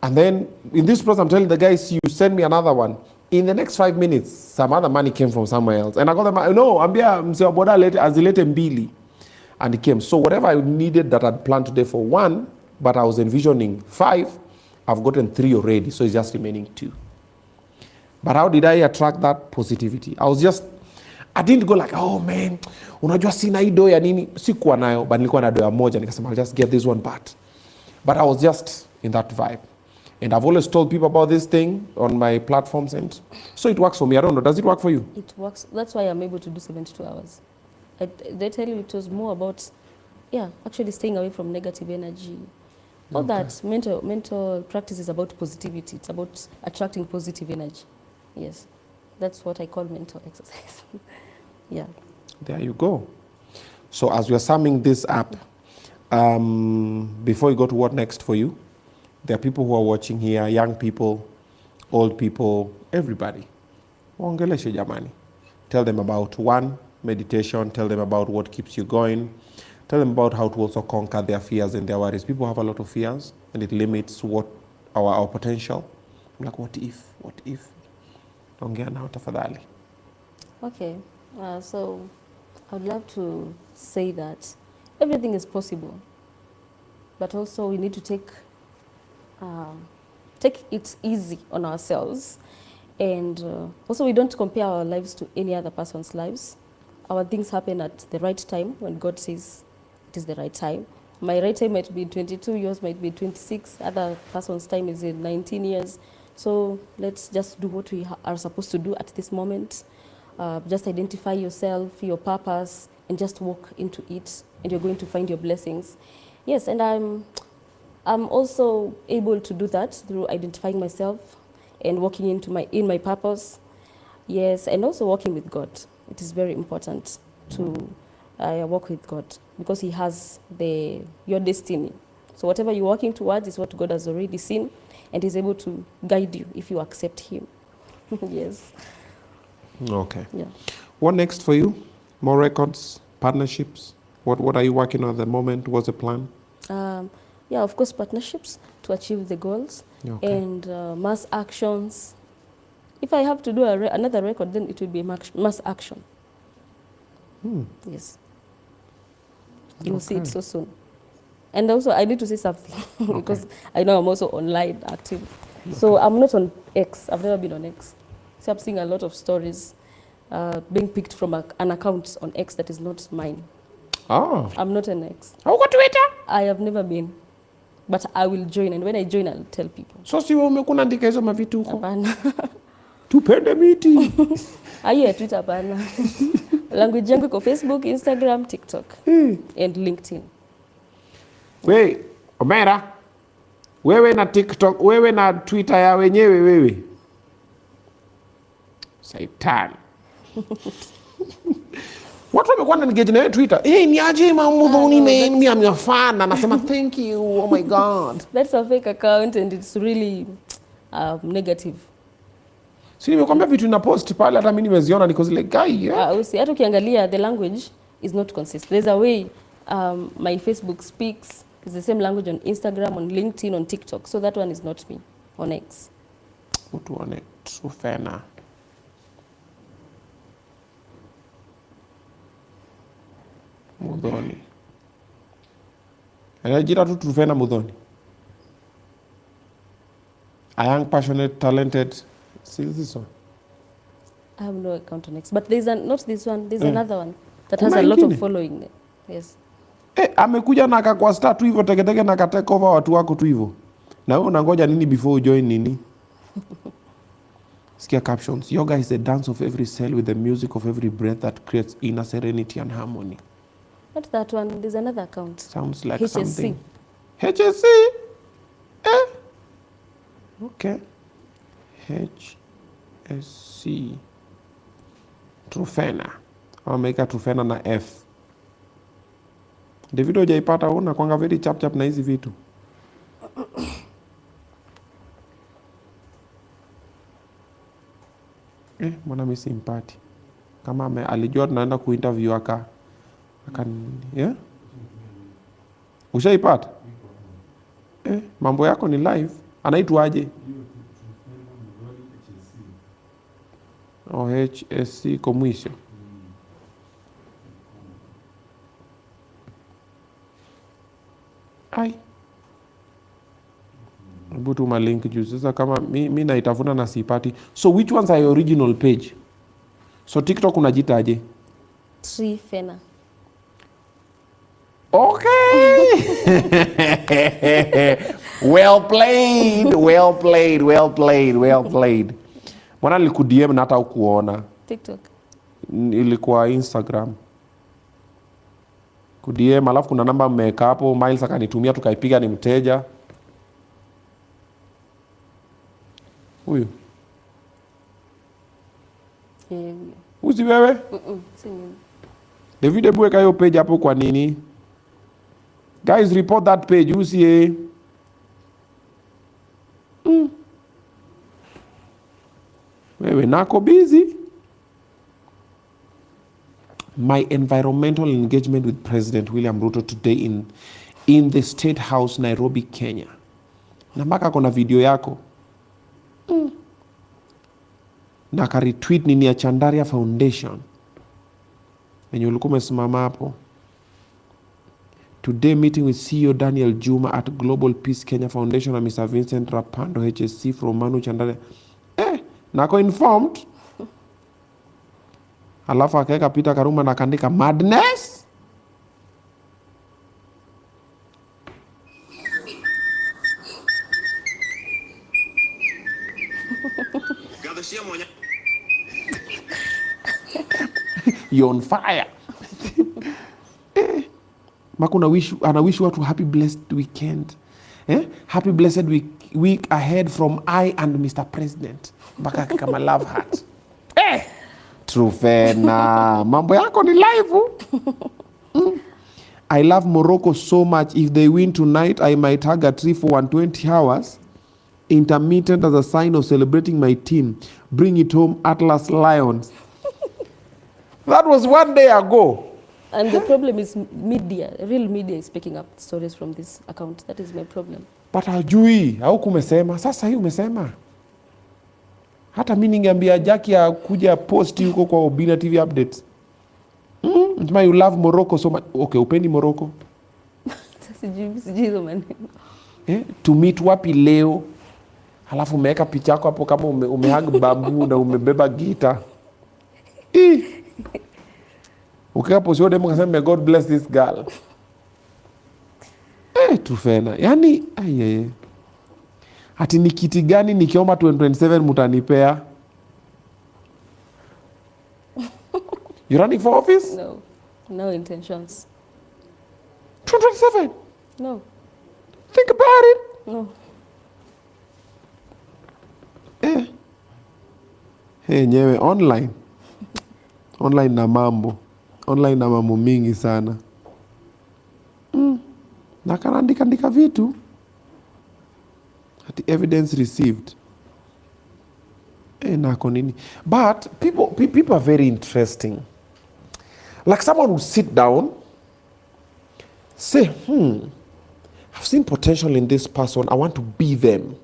And then in this process, I'm telling the guys, you send me another one. In the next 5 minutes, some other money came from somewhere else. And I called them, no, ambia mzee boda azilete mbili. And it came. So whatever I needed that I'd planned today for 1, but I was envisioning 5, I've gotten 3 already. So it's just remaining 2. But how did I attract that positivity? I didn't go like, oh man, unajua sina hii do ya nini? Sikuwa nayo, but nilikuwa na do ya moja. Nikasema, I'll just get this one part. But I was just in that vibe. And I've always told people about this thing on my platforms. And so it works for me. I don't know. Does it work for you? It works. That's why I'm able to do 72 hours. They tell you it was more about, actually staying away from negative energy. All that mental practice is about positivity. It's about attracting positive energy. Yes, that's what I call mental exercise. Yeah. There you go. So as we are summing this up, before you go to what next for you, there are people who are watching here, young people, old people, everybody. Waongeleshe jamani. Tell them about one, meditation, tell them about what keeps you going, tell them about how to also conquer their fears and their worries. People have a lot of fears and it limits what our potential. I'm like, what if? Ongea nao tafadhali. Okay, so I would love to say that everything is possible, but also we need to take it easy on ourselves, and also we don't compare our lives to any other person's lives. Our things happen at the right time when God says it is the right time. My right time might be 22, yours might be 26, other person's time is in 19 years. So let's just do what we are supposed to do at this moment. Just identify yourself, your purpose, and just walk into it, and you're going to find your blessings. Yes, and I'm also able to do that through identifying myself and walking into my purpose. Yes, and also walking with God. It is very important to walk with God because He has your destiny. So whatever you're working towards is what God has already seen, and He's able to guide you if you accept Him. Yes. Okay. Yeah. What next for you? More records, partnerships? What are you working on at the moment? What's the plan? Yeah, of course, partnerships to achieve the goals, Okay. and mass actions. If I have to do another record, then it will be mass action. Yes. You'll see it so soon. And also, I need to say something because I know I'm also online active. So I'm not on X. I've never been on X. So I'm seeing a lot of stories being picked from an account on X that is not mine. Ah. I'm not an X. Hauko Twitter? I have never been. But I will join, and when I join, I'll tell people. So si wewe umekuwa andika hizo mavitu huko? Hapana. Tupende miti. Aye, Twitter hapana. Language yangu iko Facebook, Instagram, TikTok, and LinkedIn. We, Omera, wewe na TikTok, wewe na Twitter ya wenyewe wewe. Satan. Watu wamekuwa na engage na Twitter. Ni aje Muthoni man, mimi am your fan. Anasema thank you. Oh my God. That's a fake account and it's really negative. Si nimekwambia vitu na post pale hata mimi nimeziona niko zile guy. Hata ukiangalia the language is not consistent. There's a way my Facebook speaks. It's the same language on Instagram, on LinkedIn, on TikTok. So that one is not me on X. Mtu wane Truphena Muthoni. Anajira tu Truphena Muthoni. A young, passionate, talented. See this one? I have no account on X. But there's not this one. There's another one that has Kuna a lot ingine? of following there. Yes. Amekuja na akakwa star tu hivyo teketeke na akatake over watu wako tu hivyo. Na wewe unangoja nini before you join nini? Sikia captions. Yoga is the dance of every cell with the music of every breath that creates inner serenity and harmony. Not that one. There's another account. Sounds like HSC. something. HSC? Okay. HSC. Truphena. Wameweka Truphena na F. Davido hujaipata una kwanga very chap chap na hizi vitu. Mbona mimi simpati? Kama alijua tunaenda kuinterview yeah? Ushaipata? Mambo yako ni live. Anaitwaje? HSC Commission. Ai. Butu ma link juu. Sasa kama mi naitafuna na sipati. So which ones are your original page? So TikTok unajitaje? Truphena. Okay. Well played. Well played. Well played. Well played. Mwana nilikuDM na hata ukuona. TikTok. Ilikuwa Instagram. KuDM alafu kuna namba mmeweka hapo, Miles akanitumia tukaipiga ni mteja. Huyu. Uzi wewe? Si mimi. David weka hiyo page hapo kwa nini? Guys, report that page. Usi wewe nako busy. My environmental engagement with President William Ruto today in the State House, Nairobi, Kenya. Na mpaka kuna video yako. Na ka retweet nini ya Chandaria Foundation. Wenye ulikuwa umesimama hapo. Today meeting with CEO Daniel Juma at Global Peace Kenya Foundation and Mr. Vincent Rapando HSC from Manu Chandaria. Nako informed. Alafu akaweka Peter Karuma na kaandika madness. You're on fire. Maku anawish watu happy blessed weekend. Happy blessed week ahead from I and Mr. President. Mpaka kama love heart. Truphena, mambo yako ni live. I love Morocco so much. If they win tonight, I might hug a tree for 120 hours. Intermittent as a sign of celebrating my team. Bring it home, Atlas Lions. That was 1 day ago. And the problem is media, real media is picking up stories from this account. That is my problem. But hajui, au kumesema. Sasa hii umesema. Hata mimi ningeambia Jackie kuja post huko kwa Obinna TV updates. You love Morocco so much. Okay, upendi Morocco? Sijui hizo maneno. To meet wapi leo? Halafu umeweka picha yako hapo kama umehag bambu na umebeba gita. Ukiwa posio demo kasema God bless this girl. Truphena. Yaani ayeye. Ati ni kiti gani nikiomba 2027 mutanipea? You running for office? No. No intentions. 2027? No. Think about it. No. Nyewe online. Online na mambo. Online na mambo mingi sana. Na kanaandika vitu. Ati evidence received. Nako nini. But people are very interesting. Like someone who sit down, say, I've seen potential in this person. I want to be them.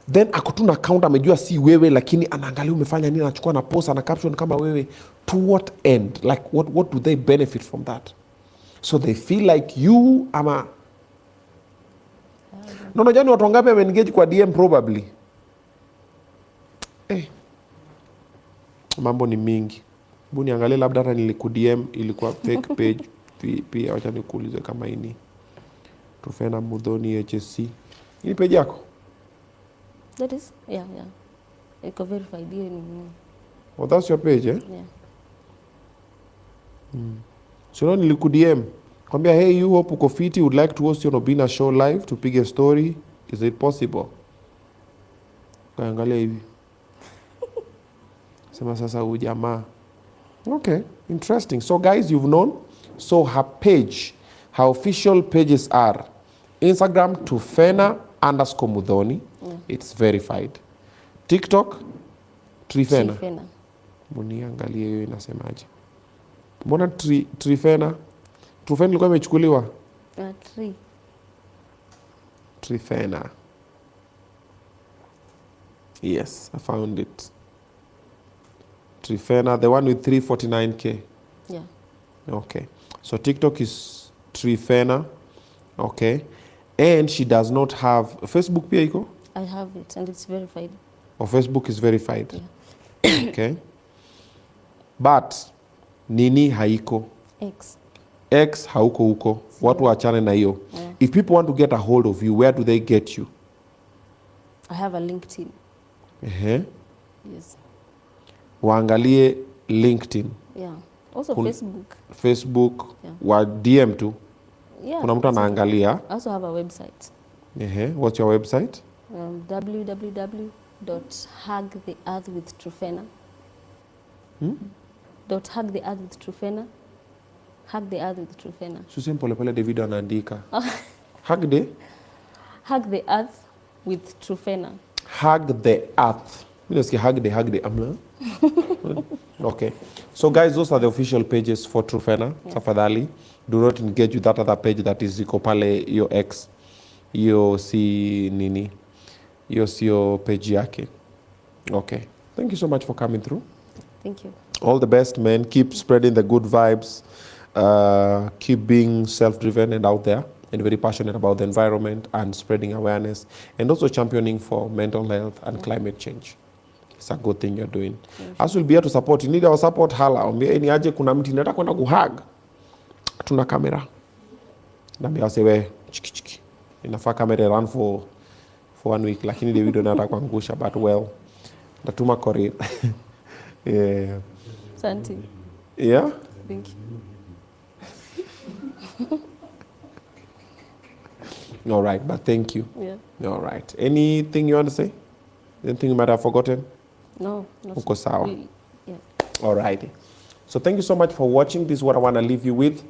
Then akotuna account amejua si wewe lakini anaangalia umefanya nini, anachukua na post na caption kama wewe. To what end? Like what do they benefit from that? So they feel like you ama no jani watu wangapi wame-engage kwa DM probably. Mambo ni mingi. Hebu niangalie labda hata niliku-DM ilikuwa fake page. Pia wacha nikuulize kama ini Truphena Muthoni HSC. Hii page yako? That is? Yeah. Iko verified. Oh, that's your page, eh? Yeah. So niliku-DM. Kwambia, hey, you hope uko fiti, would like to host your Obinna Show live to pick a story. Is it possible? Kaangalia hivi. Sema sasa huyu jamaa. Okay, interesting. So guys, you've known. So her page, her official pages are Instagram Truphena_Muthoni. Yeah. It's verified. TikTok Truphena. Mbona angalia hiyo inasemaje? Mbona Truphena? Truphena ilikuwa imechukuliwa? Truphena. Yes, I found it. Truphena, the one with 349K. Yeah. Okay. So TikTok is Truphena. Okay. And she does not have Facebook pia iko? I have it and it's verified. Oh, Facebook is verified. Yeah. Okay. But nini haiko? X hauko huko. Watu waachane na hiyo. Yeah. If people want to get a hold of you, where do they get you? I have a LinkedIn. Yes. Waangalie LinkedIn. Yeah. Also Facebook. Yeah. Wa DM tu. Yeah. Kuna mtu anaangalia. I also have a website. What's your website? www.hugtheearthwithtruphena. .hugtheearthwithtruphena. Hugtheearthwithtruphena. Susi pole David anaandika. Hug the earth with Truphena. Hug the earth. Hug the amla. Okay. So guys, those are the official pages for Truphena. Yes. Tafadhali, do not engage with that other page that is iko pale your ex. Yo si nini. Yo si yo page yake. Okay. Thank you so much for coming through. Thank you. All the best, man. Keep spreading the good vibes. Keep being self-driven and out there and very passionate about the environment and spreading awareness and also championing for mental health and climate change. It's a good thing you're doing. As we'll be here to support. You need our support, hala. Ombia ni aje kuna mti nataka kwenda kuhug. Tuna kamera. Nambia sewe chiki. Inafaa kamera run for 1 week, lakini Davido nataka kuangusha, but well, ndatuma Korea. Yeah. Asante. Yeah? Thank you. All right, but thank you. Yeah. All right. Anything you want to say? Anything you might have forgotten? No. Uko sawa. Yeah. All right. So thank you so much for watching. This is what I want to leave you with.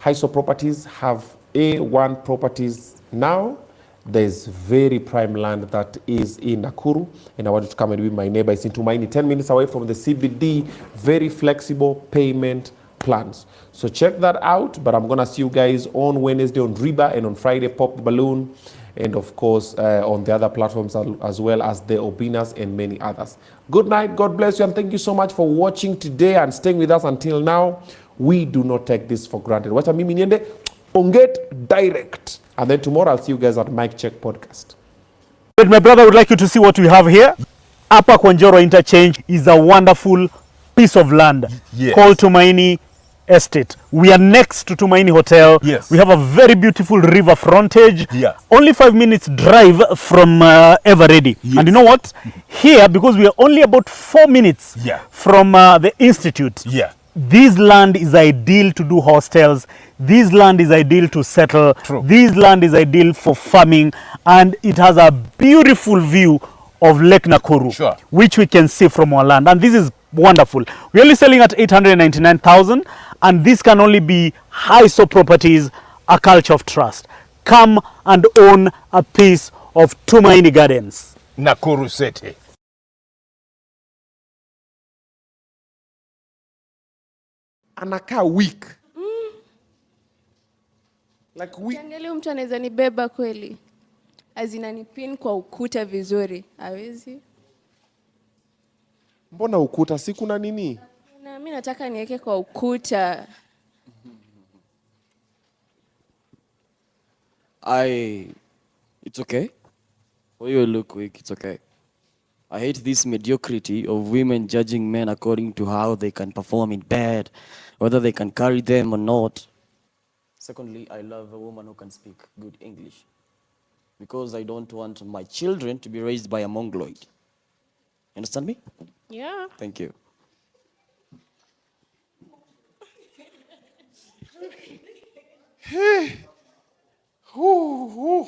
Hyso Properties have A1 properties now. There's very prime land that is in Nakuru, and I want you to come and be my neighbor. It's in Tumaini, 10 minutes away from the CBD. Very flexible payment plans. So check that out. But I'm gonna see you guys on Wednesday on Riba, and on Friday Pop the Balloon, and of course on the other platforms as well as the Obinnas and many others. Good night. God bless you, and thank you so much for watching today and staying with us until now. We do not take this for granted. Wacha mimi niende Onget direct. And then tomorrow I'll see you guys at Mic Check Podcast. But my brother would like you to see what we have here. Upper Kwanjoro Interchange is a wonderful piece of land called Tumaini Estate. We are next to Tumaini Hotel. Yes. We have a very beautiful river frontage. Yeah. Only 5 minutes drive from Everready. Yes. And you know what? Here, because we are only about 4 minutes from the institute, this land is ideal to do hostels. This land is ideal to settle. True. This land is ideal for farming, and it has a beautiful view of Lake Nakuru, which we can see from our land. And this is wonderful. We're only selling at 899,000, and this can only be Hyso Properties, a culture of trust. Come and own a piece of Tumaini Gardens, Nakuru City. Anakaa week. Like week. Kiangalia mtu anaweza nibeba kweli. Azinanipin kwa ukuta vizuri. Hawezi? Mbona ukuta? Si kuna nini? Na mimi nataka niweke kwa ukuta. It's okay. For you look weak, it's okay. I hate this mediocrity of women judging men according to how they can perform in bed, whether they can carry them or not. Secondly, I love a woman who can speak good English, because I don't want my children to be raised by a mongoloid. You understand me? Yeah. Thank you. Hey. Ooh.